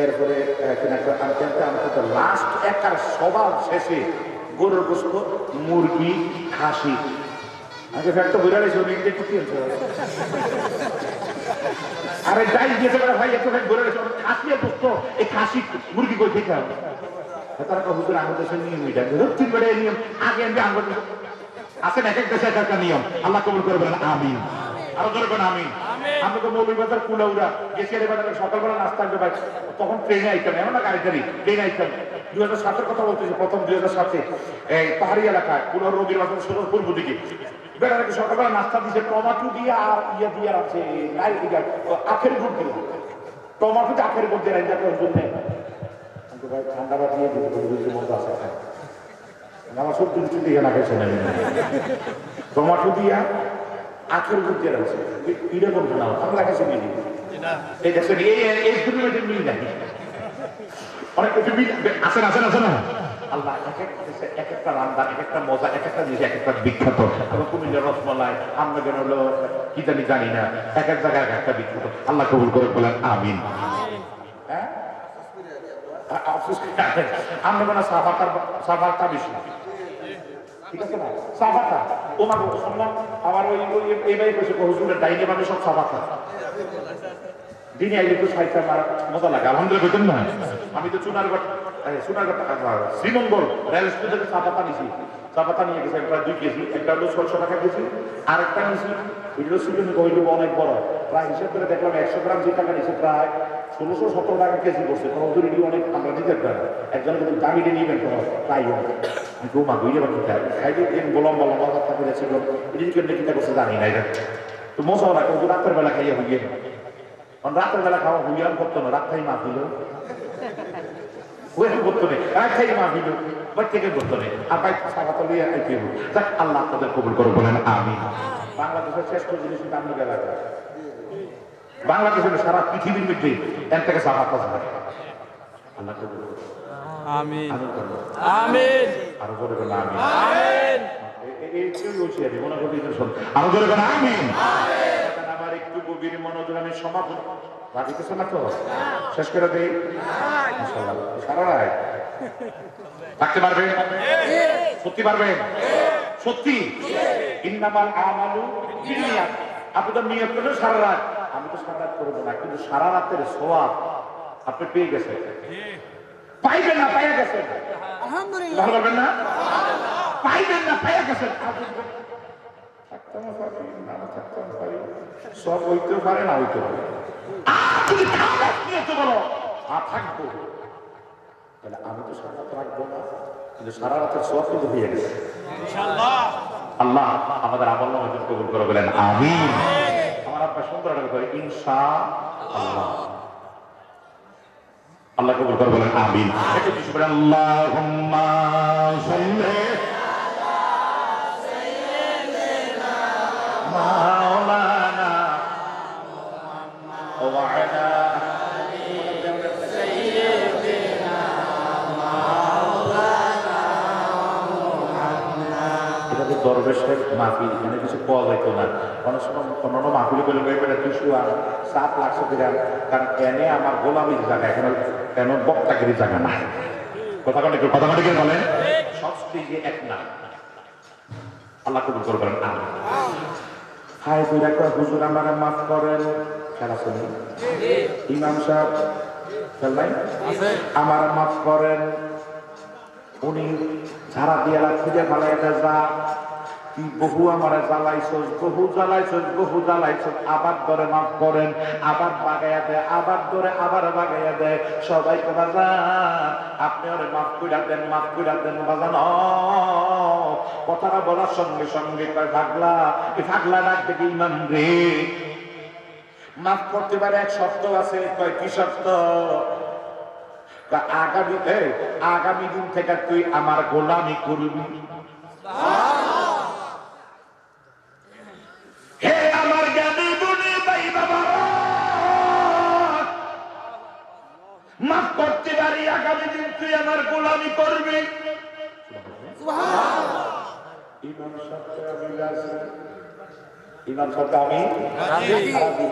এরপরে আনতে আনতে লাস্ট একটা সবার শেষে গরুর গোস্ত, মুরগি, খাসি, আগে ফ্যাক্ট তো বুঝা গেছে ওই দেখতে কি হচ্ছে আরে যাই দিয়েছে বলে ভাই এত ফ্যাক্ট বুঝা গেছে খাসি দোস্ত এই খাসি মুরগি কই থেকে হবে তারা কো হুজুর আমাদের দেশের নিয়ম এটা রক্তিম বড় নিয়ম আগে আমি আমাদের আছে না এক দেশে একটা নিয়ম আল্লাহ কবুল করে বলেন আমিন আরো জোরে বলেন আমিন আমরা তো মৌলভীবাজার কুলাউড়া গেছি এবারে সকালবেলা নাস্তা আনতে ভাই তখন ট্রেনে আইতাম এমন না গাড়ি ট্রেনে আইতাম 2007 কথা বলতেছি প্রথম 2007 এই পাহাড়ি এলাকায় পুরো রবির বাজার সদর পূর্ব দিকে বেড়াকে সকালবেলা নাস্তা দিছে টমাটো দিয়ে আর ইয়ে দিয়ে আছে আখের গুড় দিয়ে টমাটোতে আখের গুড় দিয়ে রান্না করার জন্য ভাই ঠান্ডা ভাত নিয়ে দিতে মজা আছে আমার সব কিছু দিয়ে না খেয়েছে না টমাটো দিয়া আখের গুড় দিয়ে রাখছে এটা বলতো না আমার কাছে মিলি এই দেখছেন এই দুটো মিল নাই অনেক কিছু মিল আছে না আল্লাহ এক একটা রান্না এক একটা মজা এক একটা জিনিস এক একটা বিখ্যাত এবং কুমিল্লার রসমলাই আমরা যেন হলো কি জানি না এক এক জায়গায় এক একটা বিখ্যাত আল্লাহ কবুল করে বলেন আমিন হ্যাঁ আমরা মানে সাফারটা বেশি ঠিক আছে না সাফারটা তোমার শুনলাম আমার ওই এইবারই কইছে হুজুরের ডাইনে মানে সব সাফারটা দিনে আইলে তো সাইতে আমার মজা লাগে আলহামদুলিল্লাহ বুঝলেন না আমি তো সোনারগড় শ্রীমঙ্গল রেল স্টেশন থেকে চাপাতা নিয়ে গেছি প্রায় 2 কেজি একটা হলো 600 টাকা কেজি আর একটা নিয়েছি এগুলো ছিল অনেক বড় প্রায় হিসাব করে দেখলাম 100 গ্রাম যে টাকা নিয়েছে প্রায় 1617 টাকা কেজি পড়ছে কোনো দূরে অনেক আমরা দিতে পারি একজন কিন্তু দামিটা নিবেন তো তাই গোমা গুইলে বা কিতা খাইতে বলম বাজার টাকা গেছিল এটি কেন কিতা করছে জানি না এটা তো মজা লাগে কিন্তু রাতের বেলা খাইয়া হইয়ে রাতের বেলা খাওয়া হইয়াম করতো না রাত খাই মা দিল ওই করতো নেই রাত খাই মা দিল থেকে করতো নেই আর বাইক সাবাত লিয়ে আইতে হবে যাক আল্লাহ আপনাদের কবুল করে বলেন আমিন বাংলাদেশের শ্রেষ্ঠ জিনিস দামি এলাকা বাংলাদেশের সারা পৃথিবীর মধ্যে এর থেকে সাবাত আছে আল্লাহ কবুল আমিন আমিন আরো জোরে বলেন আমিন আমিন এই কেউ বলছি আমি মনে করি আরো জোরে বলেন আমিন আমিন আমার একটু গভীর মনোযোগ আমি সমাপন রাখিতেছে না তো শেষ করে দেই ইনশাআল্লাহ সারা রাত থাকতে পারবেন সত্যি পারবেন সত্যি ইন্নামাল আমালু বিনিয়াত আপনি তো নিয়ত করলেন সারা রাত আমি তো সারা রাত করবো না কিন্তু সারা রাতের সওয়াব আপনি পেয়ে গেছেন পাইবেন না পাইয়া গেছেন আলহামদুলিল্লাহ বলবেন না পাইবেন না পাইয়া গেছেন সব হইতেও পারে না হইতে পারে তুমি বলো থাকবো তাহলে আমি তো সারা রাত রাখবো না কিন্তু সারা রাতের সব কিন্তু হয়ে গেছে আল্লাহ আমাদের আমল নামা কবুল করে বলেন আমিন আমার আপনার সুন্দর করে ইনশাআল্লাহ আল্লাহ কবুল করে বলেন আমিন একটু কিছু বলেন আল্লাহুম্মা সাল্লি আলা সাইয়্যিদিনা মাওলানা ওয়া আলা আলি সাইয়্যিদিনা মাওলানা মুহাম্মদ এটা তো দরবেশের মাহফিল এখানে কিছু পাওয়া যাইতো না অনেক সময় অন্যান্য মাহফিল বলে বেটা 200 আর 7 লাখ টাকা কারণ এনে আমার গোলামির জায়গা এখানে কেন বক্তাগিরি জায়গা না কথা কাটে বলেন সব স্টেজে এক না আল্লাহ কবুল করবেন আমিন হাই দুইটা করে হুজুর আমারে মাফ করেন খেলা শুনি ইমাম সাহেব চললাই আমার মাফ করেন উনি ঝাড়া দিয়ে খুঁজে ফেলাইতে যা তুই বহু আমারে জ্বালাইছস বহু জ্বালাইছস আবার ধরে মাফ করেন আবার বাগাইয়া দেয় আবার ধরে আবার বাগাইয়া দেয় সবাইকে বাজান আপনি ওরে মাফ কইরা দেন বাজান কথাটা বলার সঙ্গে সঙ্গে কয় পাগলা ডাক দেখি ইমাম রে মাফ করতে পারে এক শর্ত আছে কয় কি শর্ত আগামী দিন থেকে তুই আমার গোলামি করবি হে আমার জ্ঞানী গুণী ভাই বাবা মাফ করতে পারি আগামী দিন তুই আমার গোলামি করবি ইমাম সাহেব আমি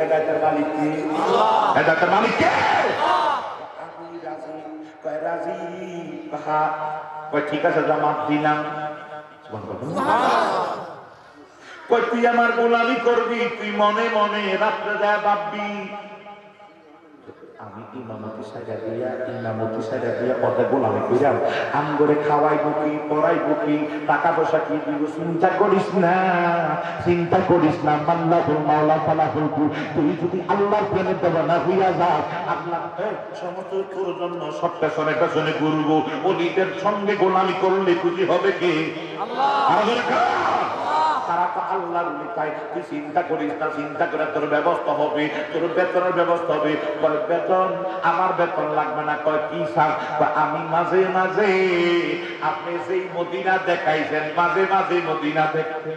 হেদায়েতের মালিক কি হেদায়েতের মালিক কে আমি রাজি কয় রাজি কয় ঠিক আছে জামাত দিলাম কই তুই আমার গোলামি করবি, তুই মনে মনে রাত্রে দেয় ভাববি আমি ইমামতি সাইডা দিয়া পথে গোলামি করিলাম, আম করে খাওয়াইবো কি, পড়াইবো কি, টাকা পয়সা কি দিব, চিন্তা করিস না মাল্লাহুল মাওলা ফালাহুল কুল। তুই যদি আল্লাহর প্রেমে দেওয়ানা হইয়া যাও, আল্লাহ সমস্ত তোর জন্য সব পেছনে পেছনে ঘুরবো। ওলিদের সঙ্গে গোলামি করলে খুশি হবে কে? আল্লাহ। তারা তো আল্লাহর ওলি, তাই তুই চিন্তা করিস না, চিন্তা করে তোর ব্যবস্থা হবে, তোর বেতনের ব্যবস্থা হবে। কয় বেতন, আমার বেতন লাগবে না। কয় কি স্যার? আমি মাঝে মাঝে আপনি যেই মদিনা দেখাইছেন, মাঝে মাঝে মদিনা দেখতে।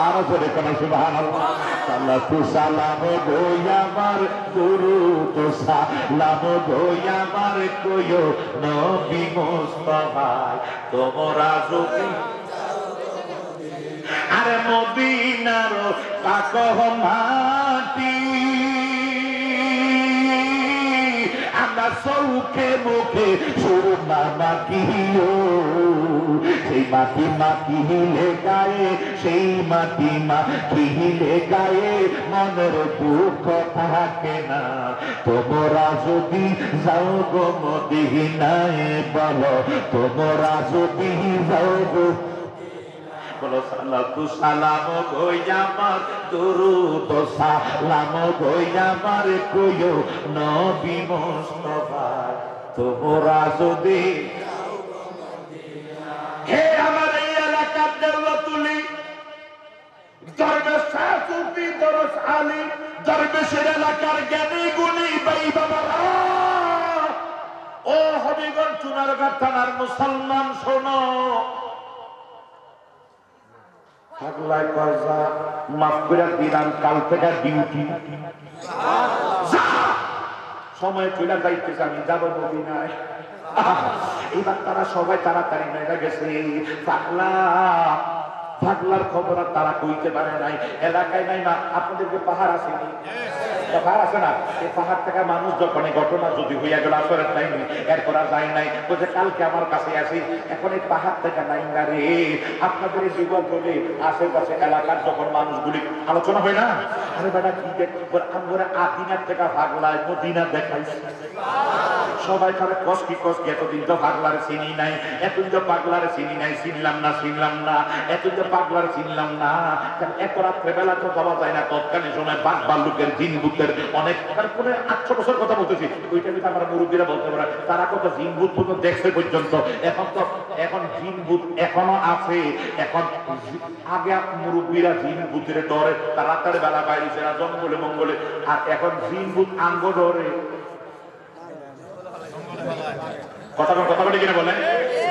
আরো করে কোন সুবহানাল্লাহ। সালাতু সালাম গো আমার দুরূদ সালাম গো আমার কইও নবী মুস্তাফা, তোমরা যদি আরে মদিনার পাক মাটি আমরা চৌখে মুখে সুরমা মাখিও, সেই মাটি মাখিলে গায়ে, সেই মাটি মাখিলে গায়ে মনের দুঃখ থাকে না। তোমরা যদি যাও গো মদিনায়, বলো তোমরা যদি যাও গো, বলো সালাতু সালাম গো আমার দুরূদ সালাম গো আমার কইও নবী মুস্তাফা, তোমরা যদি। হে আমার এই এলাকার দেওয়াতুলি দরবেশ সুফি দরস আলী, দরবেশের এলাকার জ্ঞানী গুণী ভাই বাবারা, ও হবিগঞ্জ চুনারঘাট থানার মুসলমান শোনো। পাগলায় কয় যা, মাফ করে দিলাম, কাল থেকে ডিউটি সময় চলে যাইতেছে, আমি যাবো মদিনায়। এবার তারা সবাই তাড়াতাড়ি মেরে গেছে। পাগলার খবর আর তারা কইতে পারে নাই। এলাকায় নাই না, আপনাদেরকে পাহাড় আছে, পাহাড় আছে না, এই পাহাড় থেকে মানুষ যখন এই ঘটনা যদি হইয়া গেল আসরের টাইমে, এরপর আর যায় নাই, বলছে কালকে আমার কাছে আসি, এখন এই পাহাড় থেকে নাই না রে। আপনাদের এই যুবক বলে আশেপাশে এলাকার যখন মানুষগুলি আলোচনা হয় না, আরে বেটা কি দেখবো, আমরা আদিনার থেকে পাগলায় মদিনা দেখাইছি। সবাই তারা কষ্টি এতদিন তো পাগলারে চিনি নাই, এতদিন তো পাগলারে চিনি নাই, চিনলাম না, এতদিন তো পাগলারে চিনলাম না। এত রাত্রে বেলা তো যাওয়া যায় না, তৎকালীন সময় বাঘ ভাল্লুকের জিন ভূতের অনেক, তারপরে 800 বছর কথা বলতেছি, ওইটা কিন্তু আমার মুরব্বীরা বলতে পারে, তারা কত জিন ভূত পর্যন্ত দেখছে পর্যন্ত। এখন জিন ভূত এখনো আছে। এখন আগে মুরব্বীরা জিন ভূতের ডরে তারা তার বেলা বাইরেছে না জঙ্গলে মঙ্গলে, আর এখন জিন ভূত আঙ্গ ডরে। কথা বলে কিনা বলেন,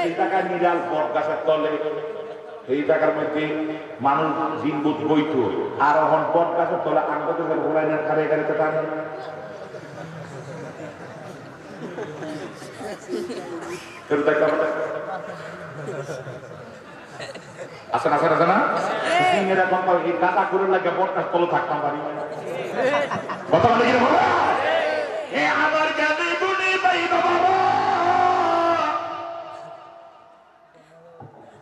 এই জায়গায় নিরাল বট গাছের তলে, এই জায়গার মধ্যে মানুষ জিন ভূত বইত, আর এখন বট গাছের তলে আঙ্গতে ঘোরাইনের খারে গাড়িতে টানে। আছে না এরকম গাঁদা করে লাগে বট গাছ তলে থাকতাম পারি। কথা বলে কিনা বলে, আমার জ্ঞানী গুণী ভাই বাবা,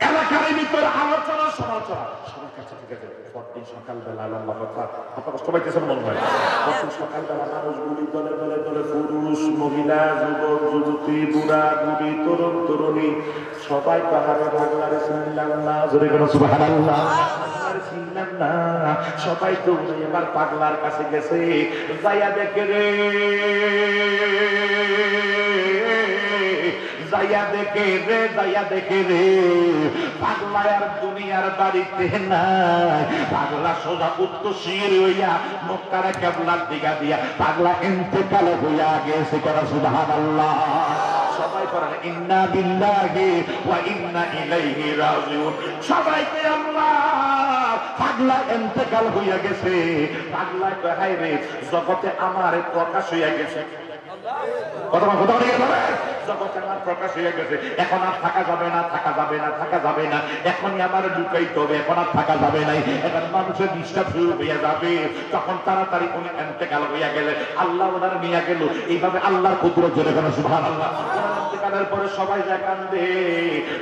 এলাকার ভিতরে আলোচনা সমালোচনা সবার কাছে, ঠিক আছে। পরদিন সকালবেলা লম্বা কথা, আপনার কষ্ট পাইতেছেন মনে হয়, পরদিন সকালবেলা মানুষগুলি দলে দলে দলে, পুরুষ মহিলা যুবক যুবতী বুড়া বুড়ি তরুণ তরুণী সবাই পাহাড়ে পাগলারে চিনলাম না, জোরে কোনো সুবহানাল্লাহ, চিনলাম না। সবাই তো এবার পাগলার কাছে গেছে, যাইয়া দেখে রে, যাইয়া দেখে রে পাগলা আর দুনিয়ার বাড়িতে নাই। পাগলা সোজা উত্তরশীল হইয়া মক্কার কিবলার দিকে দিয়া পাগলা ইন্তেকাল হইয়া গেছে। করা সুবহানাল্লাহ। সবাই করেন ইন্না বিল্লাহি ওয়া ইন্না ইলাইহি রাজিউন। সবাইকে আল্লাহ, পাগলা ইন্তেকাল হইয়া গেছে। পাগলা কয় হায় রে, জগতে আমার প্রকাশ হইয়া গেছে। কথা বলে জগতে আমার প্রকাশ হয়ে গেছে, এখন আর থাকা যাবে না, এখনই আমার লুকাইতে হবে, এখন আর থাকা যাবে নাই, এখন মানুষের নিষ্ঠা শুরু হইয়া যাবে। তখন তাড়াতাড়ি উনি ইন্তেকাল হইয়া গেলে আল্লাহ ওনার নিয়ে গেল। এইভাবে আল্লাহর কুদরত জোরে কোন সুবহানাল্লাহ। কাটার পরে সবাই যায় কান্দে।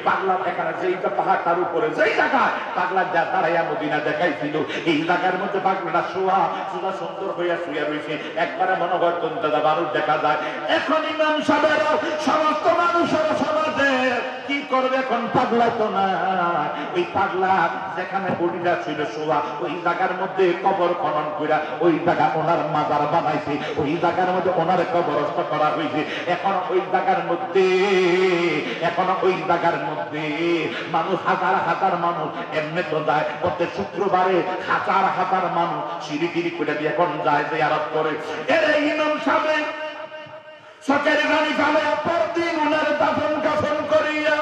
পাগলা এখানে যেইটা পাহাড়টার উপরে যেই জায়গায় পাগলা দাঁড়াইয়া মদিনা দেখাইছিল, এই জায়গার মধ্যে পাগলাটা শোয়া সোজা সুন্দর হইয়া শুয়ে রয়েছে। একবারে মনে হয় তন্ত্রদা মানুষ দেখা যায়। এখন ইমাম সাহেবেরও সমস্ত মানুষের সমাজে কি করবে? এখন পাগলা তো না, ওই পাগলা যেখানে বডিটা ছিল শোয়া ওই জায়গার মধ্যে কবর খনন কইরা ওই জায়গা ওনার মাজার বানাইছে, ওই জায়গার মধ্যে ওনার কবরস্থ করা হয়েছে। এখন ওই জায়গার মধ্যে মানুষ হাজার হাজার মানুষ এমনি তো যায়, প্রত্যেক শুক্রবারে হাজার হাজার মানুষ সিঁড়ি টিড়ি করে দিয়ে এখন যায় জিয়ারত করে। এর ইমাম সাহেব চোখের পানি ফেলে পরদিন ওনার দাফন কাফন করিয়া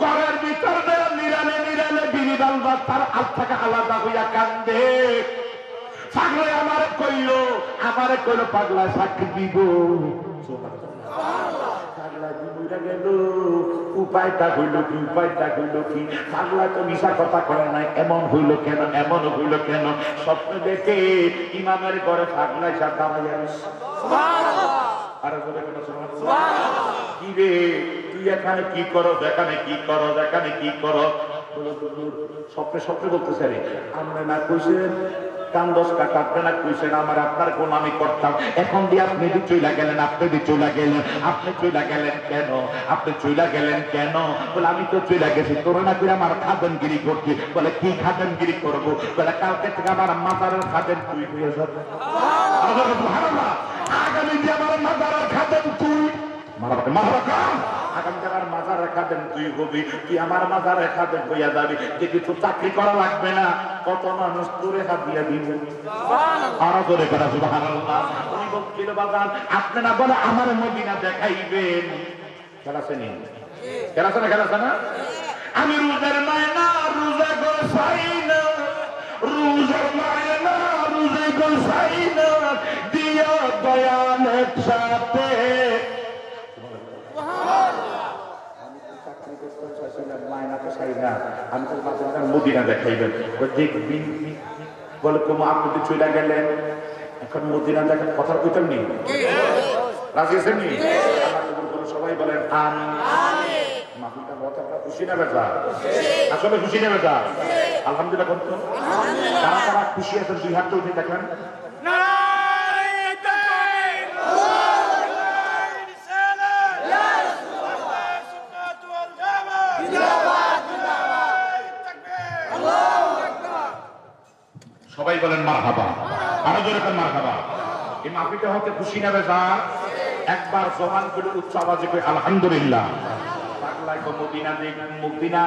ঘরের ভিতর নিরালে নিরালে বিরিবাল তার হাত থেকে আলাদা হইয়া কান্দে। পাগলা আমারে কইল পাগলা সাক্ষী দিব। পাগলা দিবইরা গেল, উপায়টা হইল কি? পাগলা তো মিশা কথা করে নাই, এমন হইল কেন? স্বপ্ন দেখে ইমামের ঘরে পাগলা এসে দাঁড়াইয়া কি রে তুই এখানে কি করো? স্বপ্নে বলতেছে রে আমরা না কইছেন কান্দস কাকা, আপনি না কইছেন আমার আপনার গোলামি করতাম, এখন দিয়ে আপনি চইলা গেলেন কেন? বলে আমি তো চইলা গেছি, তোর না করে আমার খাদেমগিরি করছি। বলে কি খাদেমগিরি করবো? বলে কালকে থেকে আমার মাজারের খাদেম তুই হয়ে যাবে। আগামী দিয়ে আমার মাজারের খাদেম তুই, আগামী আমার মাজার রেখা দেন তুই হবি, তুই আমার মাজার রেখা দেন হইয়া যাবি। দেখবি তো চাকরি করা লাগবে না, কত মানুষ তোরে হাত দিয়া দিবে। আরো করে করা সুবহানাল্লাহ। উনি বলছিল বাজান আপনি না বলে আমার মদিনা দেখাইবেন। খেলাছে না আমি রোজার মায়না রোজা গোসাই না, দিয়া দয়াল একসাথে। আমি তো মদিনা দেখাইবেন দেখবি। বলে তোমার আপনি চলে গেলেন, এখন মদিনা দেখার কথা কইতাম নি, রাজি আছেন নি? সবাই বলেন খুশি না বেজা? আসলে খুশি না বেজা? আলহামদুলিল্লাহ করতো। তারা খুশি আছেন দুই হাত উঠে দেখেন। সবাই বলেন মারহাবা, আরো জোরে বলেন মারহাবা। এই মাহফিলটা হতে খুশি না বেজা? একবার জবান করে উচ্চ আওয়াজে কই আলহামদুলিল্লাহ। পাগলায় কো মদিনা দেখ, মদিনা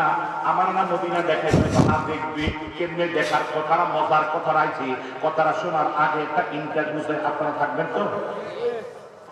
আমার না মদিনা দেখাইবে না, দেখবি কেমনে দেখার কথা, মজার কথা রাইছে। কথাটা শোনার আগে একটা ইন্টারভিউ আপনারা থাকবেন তো?